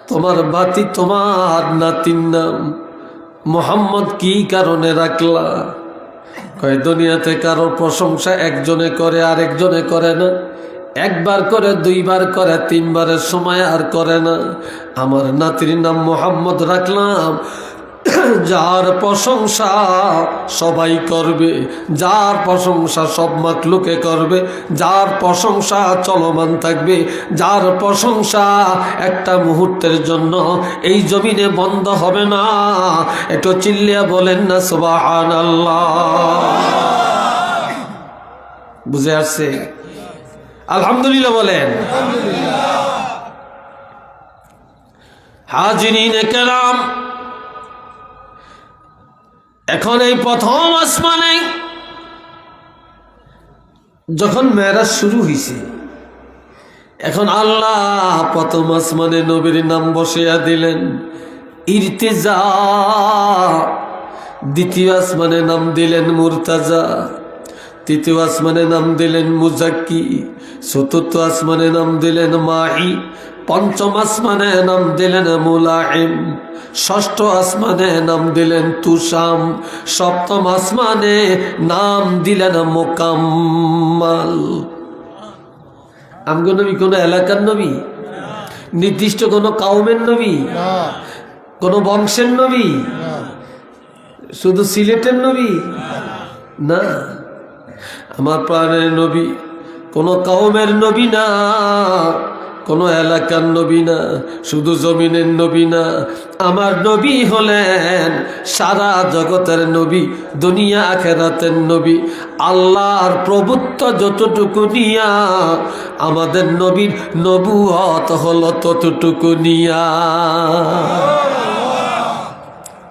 তোমার বাতি, তোমার নাতির নাম মুহাম্মদ কি কারণে রাখলা? কয়, দুনিয়াতে কারোর প্রশংসা একজনে করে আর একজনে করে না, একবার করে, দুইবার করে, তিনবারের সময় আর করে না। আমার নাতির নাম মুহাম্মদ রাখলাম যার প্রশংসা সবাই করবে, যার প্রশংসা সব মাখলুকে করবে, যার প্রশংসা চলমান থাকবে, যার প্রশংসা একটা মুহূর্তের জন্য এই জমিনে বন্ধ হবে না। একটু চিল্লিয়া বলেন না সুবহানাল্লাহ। বুঝে আসছে? আলহামদুলিল্লাহ বলেন। হাজিরিনে কেরাম, এখন এই প্রথম আসমানে যখন মেরাজ শুরু হয়েছে, এখন আল্লাহ প্রথম আসমানে নবীর নাম বসাইয়া দিলেন ইরতিজা, দ্বিতীয় আসমানে নাম দিলেন মুরতাজা, তৃতীয় আসমানে নাম দিলেন মুজাক্কি, চতুর্থ আসমানে নাম দিলেন মাহি, পঞ্চম আসমানে নাম দিলেন মুলাহিম, ষষ্ঠ আসমানে নাম দিলেন তুষাম, সপ্তম আসমানে নাম দিলেন মোকাম্মাল। আমগো নবী কোন এলাকার নবী, নির্দিষ্ট কোন কাউমের নবী, কোন বংশের নবী, শুধু সিলেটের নবী না। আমার প্রাণের নবী কোন কাউমের নবী না, কোন এলাকার নবী না, শুধু জমিনের নবী না। আমার নবী হলেন সারা জগতের নবী, দুনিয়া আখিরাতের নবী। আল্লাহর প্রভুত্ব যতটুকু নিয়া আমাদের নবীর নবুয়ত হলো ততটুকু নিয়া।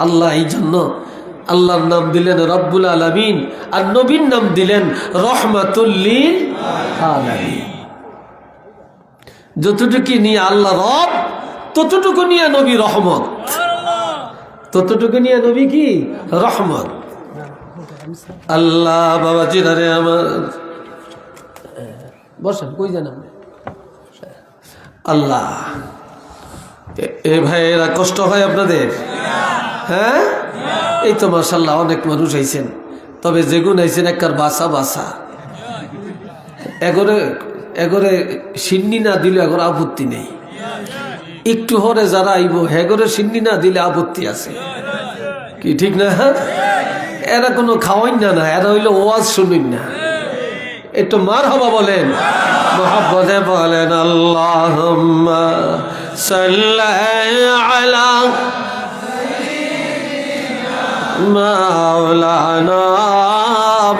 আল্লাহ এই জন্য আল্লাহর নাম দিলেন রব্বুল আলামিন, আর নবীর নাম দিলেন রহমাতুল লিল আলামিন। যতটুকু নিয়ে আল্লাহ রব, ততটুকু নিয়ে নবী রহমত, ততটুকু নিয়ে নবী কি রহমত। আল্লাহ বাবাজি রে আমার, বসেন, কই যান আপনি? আল্লাহ, এ ভাইয়েরা কষ্ট হয় আপনাদের? হ্যাঁ, এই তো মাশাআল্লাহ অনেক মানুষ আইছেন, তবে যেগুন আইছেন একবার বাসা বাসা, এগরে সিন্নি না দিলে এগর আপত্তি নেই। একটু হরে যারা আইব হেগরে সিন্নি না দিলে আপত্তি আছে কি, ঠিক না? এরা কোনো খাওয়াই না, এরা হইলো ওয়াজ শুনুন না। একটু মারহাবা বলেন, মুহাব্বতে বলেন আল্লাহুম্মা সাল্লি আলা মাওলানা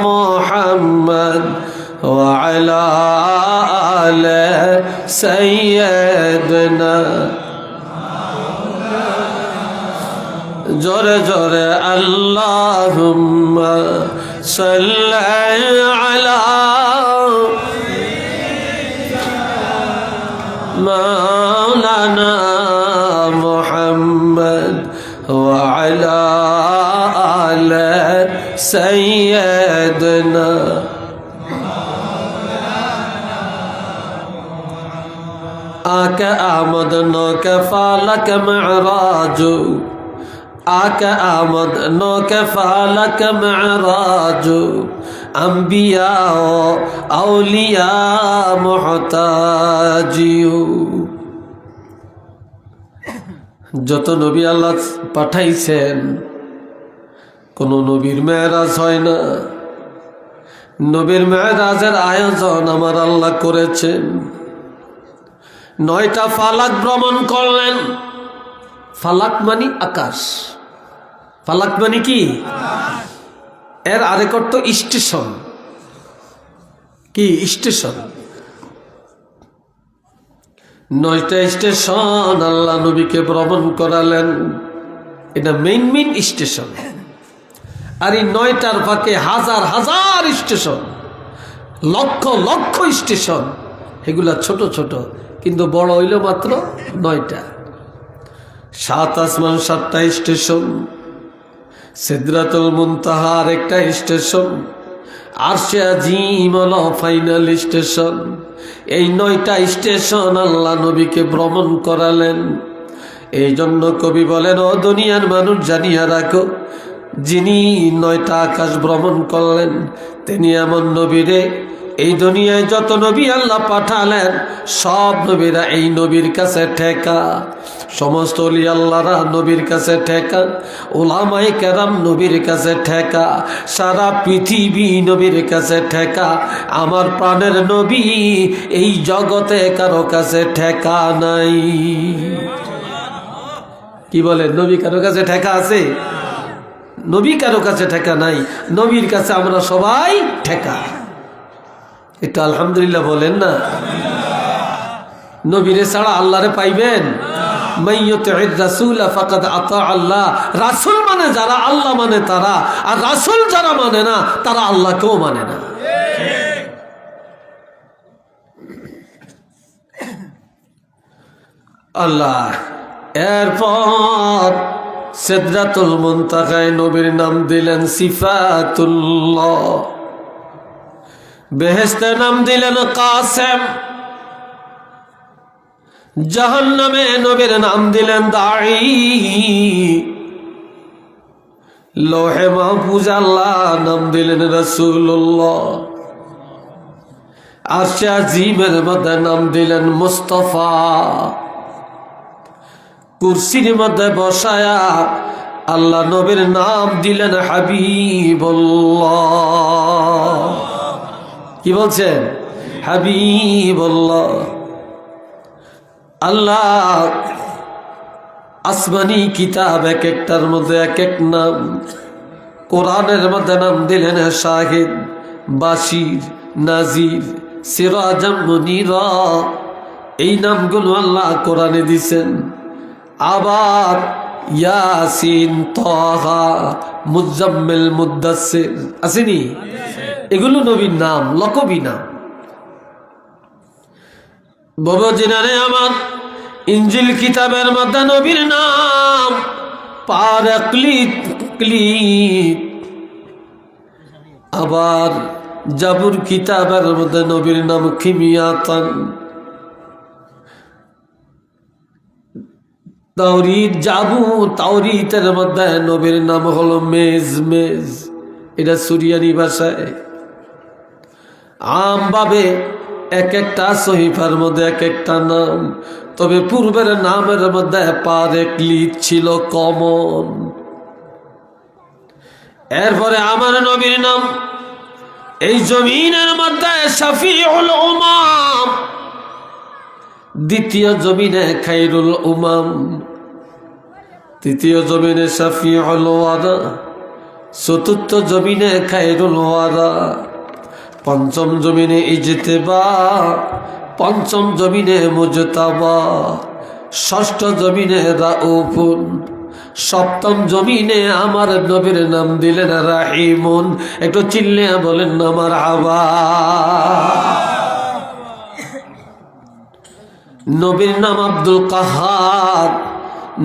মুহাম্মদ ওয়া আলা আলি সাইয়্যিদিনা। জোরে জোরে আল্লাহুম্মা সাল্লি আলা মাওলানা মুহাম্মদ ওয়া আলা আলি সাইয়্যিদিনা। आका आमद नो के फालक मेराजो, आका आमद नो के फालक मेराजो, अंबिया औलिया मुहताजियो। যত নবী আল্লাহ পাঠাইছেন কোন নবীর মেরাজ হয় না। নবীর মেরাজের আয়োজন আমার আল্লাহ করেছেন। 9টা ফালাক ভ্রমণ করলেন। ফালাক মানে আকাশ, ফালাক মানে কি? এর আরেক অর্থ স্টেশন। কি স্টেশন? 9টা স্টেশন আল্লাহ নবীকে ভ্রমণ করালেন। এটা মেইন স্টেশন। আর এই 9টার ফাঁকে হাজার হাজার স্টেশন, লক্ষ লক্ষ স্টেশন। এগুলা ছোট ছোট, কিন্তু বড় হইল মাত্র 9টা। 7 আসমান 7টা স্টেশন, সিদরাতুল মুনতাহা আরেকটা স্টেশন, আরশে আজিম হলো ফাইনাল স্টেশন। এই 9টা স্টেশন আল্লাহ নবীকে ভ্রমণ করালেন। এই জন্য কবি বলেন, ও দুনিয়ার মানুষ জানিয়া রাখো, যিনি 9টা আকাশ ভ্রমণ করলেন তিনি এমন নবীরে এই দুনিয়ায় যত নবী আল্লাহ পাঠালেন সব নবীরা এই নবীর কাছে ঠেকা, সমস্ত ওলি আল্লাহরা নবীর কাছে ঠেকা, উলামায়ে কেরাম নবীর কাছে ঠেকা, সারা পৃথিবী নবীর কাছে ঠেকা। আমার প্রাণের নবী এই জগতে কারো কাছে ঠেকা নাই। কি বলেন, নবী কারো কাছে ঠেকা আছে? নবী কারো কাছে ঠেকা নাই, নবীর কাছে আমরা সবাই ঠেকা। এটা আলহামদুলিল্লাহ বলেন না? নবীরে ছাড়া আল্লাহরে পাইবেন? মাইয়ুতির রাসূল ফাকাদ আতা আল্লাহ। রাসূল মানে যারা, আল্লাহ মানে তারা, আর রাসূল যারা মানে না তারা আল্লাহকেও মানে না। আল্লাহ এরপর সিদরাতুল মুনতাহায় নবীর নাম দিলেন সিফাতুল্লাহ, বেহেশতের নাম দিলেন কাসেম, জাহান্নামে নবীর নাম দিলেন দাঈ, লৌহে মাহফুজ আল্লাহ নাম দিলেন রাসূলুল্লাহ, আরশে আজিমের মধ্যে নাম দিলেন মুস্তাফা, কুরসির মধ্যে বসায়া আল্লাহ নবীর নাম দিলেন হাবিবুল্লাহ। কি বলছেন? হাবিবুল্লাহ। আল্লাহ আসমানি কিতাব এক একটার মধ্যে এক এক নাম, কোরআনের মধ্যে নাম দিলেন শাহিদ, বাশির, নাজির, সিরাজাম মুনীরা। এই নামগুলো আল্লাহ কোরআনে দিছেন। আবার ইয়াসিন, তাহা, মুজাম্মিল, মুদ্দাসসির আসেনি? এগুলো নবীর নাম, লকবি নাম। বাবা জিনারে আমার, ইনজিল কিতাবের মধ্যে নবীর নাম পারাকলিত। আবার জাবুর কিতাবের মধ্যে নবীর নাম কিমিয়াতান। তাওরীতের মধ্যে নবীর নাম হলো মেজ। এটা সুরিয়ানি ভাষায়। আমভাবে এক একটা সহিফার মধ্যে এক একটা নাম, তবে পূর্বের নামের মধ্যে পারাকলিত ছিল কমন। এরপরে আমার নবীর নাম এই জমিনের মধ্যে শফিউল উমাম, দ্বিতীয় জমিনে খায়রুল উমাম, তৃতীয় জমিনে শফিউল ওয়ারা, চতুর্থ জমিনে খায়রুল ওয়ারা, পঞ্চম জমিনে ইজতেবা, পঞ্চম জমিনে মুজতাবা, ষষ্ঠ জমিনে রাউফুন, সপ্তম জমিনে আমার নবীর নাম দিলেন রাহিমুন। একটু চিল্লে বলেন না মারহাবা। নবীর নাম আব্দুল কাহার,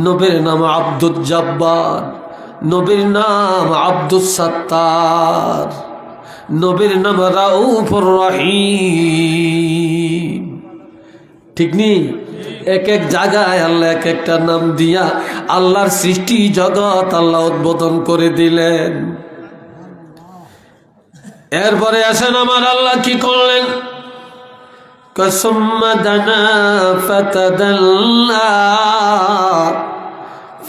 নবীর নাম আব্দুল জব্বার, নবীর নাম আব্দুস সাত্তার, নবীর নাম রাউফুর রহিম। ঠিক নেই? এক এক জায়গায় আল্লাহ এক একটা নাম দিয়া আল্লাহর সৃষ্টি জগৎ আল্লাহ উদ্বোধন করে দিলেন। এরপরে আসেন আমার আল্লাহ কি করলেন? সুম্মা দানা ফাতাদাল্লা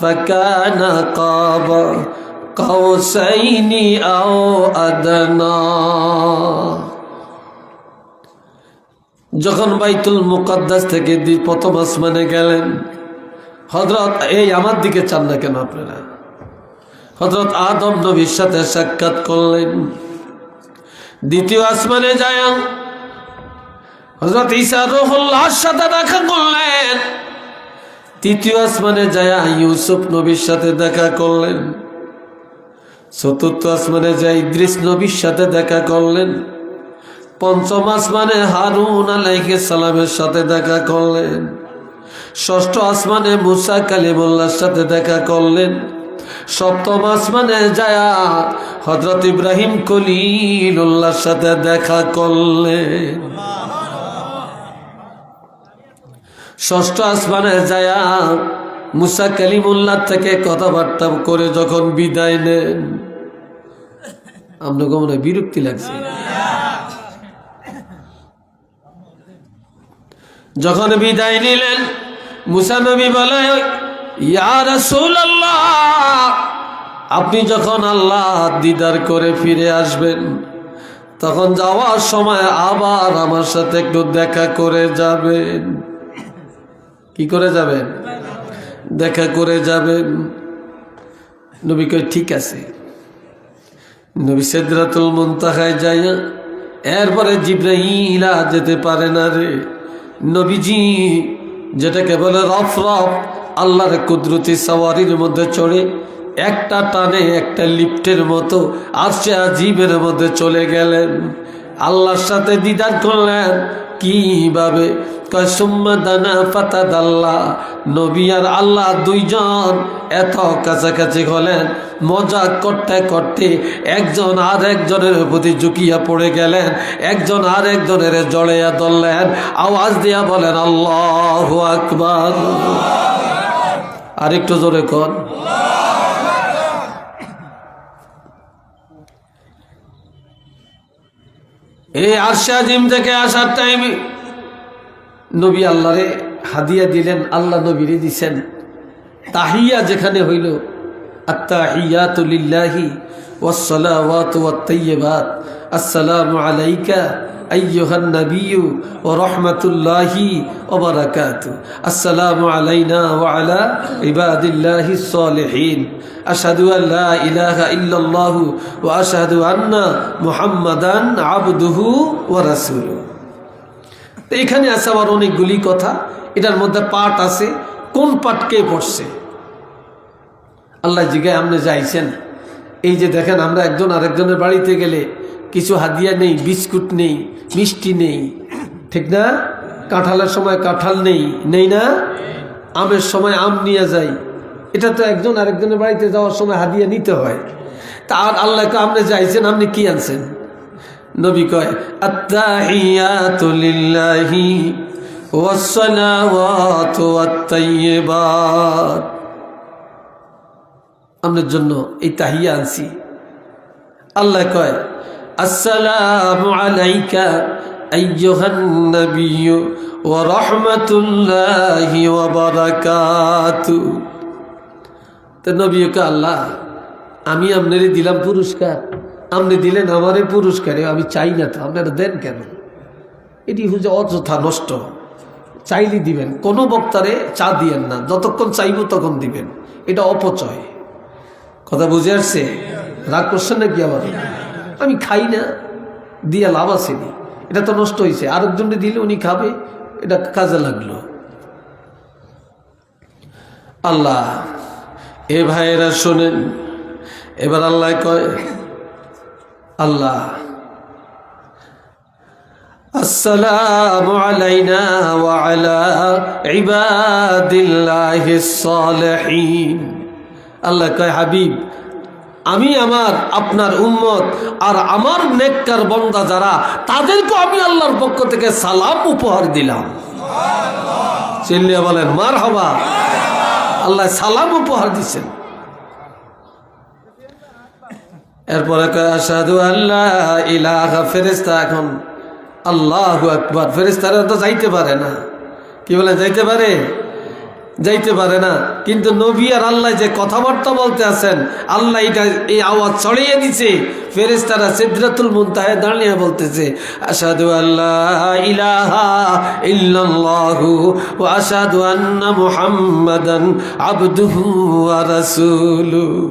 ফাকানা কাবা কাউসাইনি আও আদনা। যখন বাইতুল মুকাদ্দাস থেকে প্রথম আসমানে গেলেন, হযরত এই আমার দিকে চান না কেন আপনারা? হযরত আদম নবীর সাথে সাক্ষাৎ করলেন। দ্বিতীয় আসমানে যায় হযরত ঈসা রূহুল্লাহর সাথে দেখা করলেন। তৃতীয় আসমানে যায় ইউসুফ নবীর সাথে দেখা করলেন। চতুর্থ আসমানে যায় ইদ্রিস নবীর সাথে দেখা করলেন। পঞ্চম আসমানে হারুন আলাইহিস সালামের সাথে দেখা করলেন। ষষ্ঠ আসমানে মুসা কালিমুল্লাহর সাথে দেখা করলেন। সপ্তম আসমানে যায়া হযরত ইব্রাহিম খলিলুল্লাহর সাথে দেখা করলেন। ষষ্ঠ আসমানে যায়া মুসা কালিমুল্লাহ থেকে কথাবার্তা করে যখন বিদায় নেন, আপনাকে মনে হয় বিরক্তি লাগছে। যখন বিদায় নিলেন মুসা নবী বলে, ইয়া রাসূলুল্লাহ, আপনি যখন আল্লাহ দিদার করে ফিরে আসবেন তখন যাওয়ার সময় আবার আমার সাথে একটু দেখা করে যাবেন। কি করে যাবেন? দেখা করে যাবেন। নবী কয় ঠিক আছে। নবী সিদরাতুল মুনতাহায় যায়, এরপরে জিবরাইল যেতে পারে না রে। নবীজি যেটাকে বলে রফ রফ, আল্লাহর কুদরতি সাওয়ারির মধ্যে চড়ে একটা টানে একটা লিফটের মতো আরশে আজিমের মধ্যে চলে গেলেন, আল্লাহর সাথে দিদার করলেন। কিভাবে? কয় সুম্মা দানা ফাতাদাল্লাহ। নবী আর আল্লাহ দুইজন এত কাছাকাছি হলেন, মজা করতে করতে একজন আর একজনের প্রতি ঝুঁকিয়া পড়ে গেলেন, একজন আর একজনের জড়াইয়া ধরলেন, আওয়াজ দিয়া বলেন আল্লাহু আকবার। আরেকটু জোরে কর। এই আরশে আজিম থেকে আসার টাইমে নবী আল্লাহরে হাদিয়া দিলেন, আল্লাহ নবীরে দিছেন তাহিয়া, যেখানে হইল আত্তাহিয়াতু লিল্লাহি ওয়াসসালাওয়াতু ওয়াত-তাইয়্যিবাত, আসসালামু আলাইকা আইয়ুহান নাবিয়্যু ওয়া রাহমাতুল্লাহি ওয়া বারাকাতুহু, আসসালামু আলাইনা ওয়া আলা ইবাদিল্লাহিস সালিহিন, আশহাদু আল লা ইলাহা ইল্লাল্লাহু ওয়া আশহাদু আন্না মুহাম্মাদান আবদুহু ওয়া রাসূলুহু। এখানে আছে আবার অনেকগুলি কথা, এটার মধ্যে পাঠ আছে, কোন পাঠ কে পড়ছে? আল্লাহ জিগায় আপনি যাইছেন। এই যে দেখেন, আমরা একজন আরেকজনের বাড়িতে গেলে কিছু হাদিয়া নেই, বিস্কুট নেই, মিষ্টি নেই, ঠিক না? কাঁঠালের সময় কাঁঠাল নেই, নেই না? আমের সময় আম নিয়ে যাই। এটা তো একজন আরেকজনের বাড়িতে যাওয়ার সময় হাদিয়া নিতে হয়। তা আর আল্লাহকে আপনি যাইছেন, আপনি কি আনছেন? নবী কয় আত্তাহিয়াতু লিল্লাহি ওয়াসসালাওয়াতু ওয়াত-তাইয়্যিবাত, আপনার জন্য এই তাহিয়া আনছি। আল্লাহ কয় আসসালামু আলাইকা আইয়ুহান নাবিয়্যু ওয়া রাহমাতুল্লাহি ওয়া বারাকাতুহু। তো নবী কয় আল্লাহ, আমি আপনারে দিলাম পুরস্কার, আপনি দিলেন আমারে পুরস্কারে, আমি চাই না তো, আপনারা দেন কেন? এটি হচ্ছে অযথা নষ্ট। চাইলে দিবেন, কোনো বক্তারে চা দিয়েন না, যতক্ষণ চাইব তখন দিবেন, এটা অপচয়। কথা বুঝে আসছে? রাগ করছেন নাকি? আবার আমি খাই না, দিয়ে লাভ আসেনি, এটা তো নষ্ট হয়েছে, আরেকজনে দিলে উনি খাবে, এটা কাজে লাগলো। আল্লাহ, এ ভাইয়েরা শোনেন, এবার আল্লাহ কয়, আল্লাহ আসসালামু আলাইনা ওয়া আলা ইবাদিল্লাহিস সালিহিন। আল্লাহ কয় হাবিব, আমি আপনার উম্মত আর আমার নেককার বান্দা যারা, তাদেরকে আমি আল্লাহর পক্ষ থেকে সালাম উপহার দিলাম। চিল্লিয়া বলেন মারহাবা। আল্লাহ সালাম উপহার দিচ্ছেন। এরপরে কয় আশহাদু আল্লা ইলাহা। ফেরেশতা এখন আল্লাহু আকবার, ফেরেশতারা তো যাইতে পারে না। কি বলে? যাইতে পারে? যাইতে পারে না। কিন্তু নবী আর আল্লাহ যে কথাবার্তা বলতে আছেন, আল্লাহ এটা এই আওয়াজ ছড়িয়ে দিছে। ফেরেশতারা সিদরাতুল মুনতাহায় দাঁড়িয়ে বলতেছে আশহাদু আল্লা ইলাহা ইল্লাল্লাহু ওয়া আশহাদু আন্না মুহাম্মাদান আবদুহু ওয়া রাসূলুহু।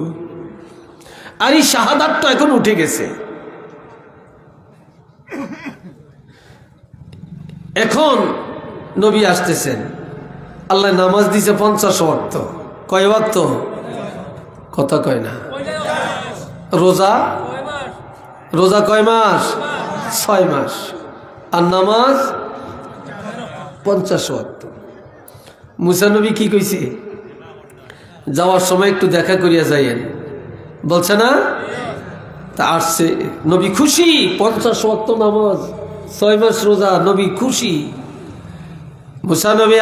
আর এই শাহাদাতটা এখন উঠে গেছে। এখন নবী আসতেছেন, আল্লাহ নামাজ দিছে 50 ওয়াক্ত। কয় ওয়াক্ত? কথা কয় না। রোজা রোজা কয় মাস? 6 মাস। আর নামাজ 50 ওয়াক্ত। মুসা নবী কি কইছে? যাওয়ার সময় একটু দেখা করিয়া যাইয়েন, বলছে না? তা আসছে, নবী খুশি। 50 ওয়াক্ত নামাজ, 6 মাস রোজা, নবী খুশি। মুসা নবী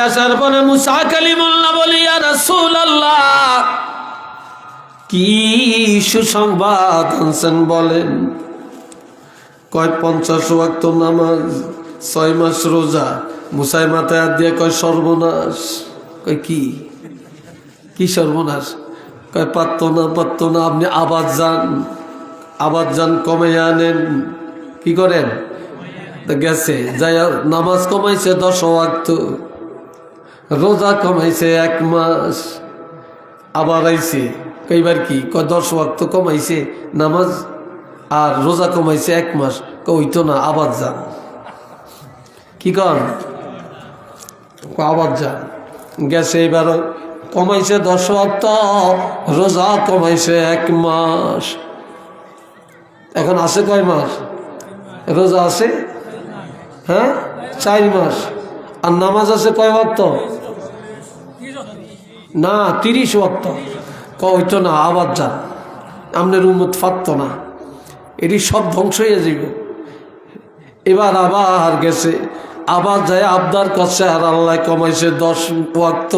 আসার পরে মুসা কালিমুল্লাহ বলি ইয়া রাসূলুল্লাহ, কি সুসংবাদ আনছেন বলেন? কয় 50 ওয়াক্ত নামাজ, 6 মাস রোজা। মুসাই মাথায় হাত দিয়ে কয় সর্বনাশ। কয় কি সর্বনাশ? কয় পারতো না, আপনি আবার যান কমে আনেন। কি করেন? গেছে যাই নামাজ কমাইছে 10 ওয়াক্ত, রোজা কমাইছে 1 মাস, আবার আইছে কইবার কি? কয় 10 ওয়াক্ত কমাইছে নামাজ আর রোজা কমাইছে 1 মাস। কইতো না, আবার যান। কি কন? আবার যান। গেছে এবার কমাইছে 10 ওয়াক্ত, রোজা কমাইছে 1 মাস। এখন আছে কয় মাস রোজা? আছে হ্যাঁ 4 মাস। আর নামাজ আছে কয় ওয়াক্ত? না 30 ওয়াক্ত। কইতো না, আবার যান। আপনার উম্মত পারত না, এটি সব ধ্বংস হয়ে যাবে। এবার আবার গেছে, আবার যায় আবদার করছে, আর আল্লাহ কমাইছে 10 ওয়াক্ত।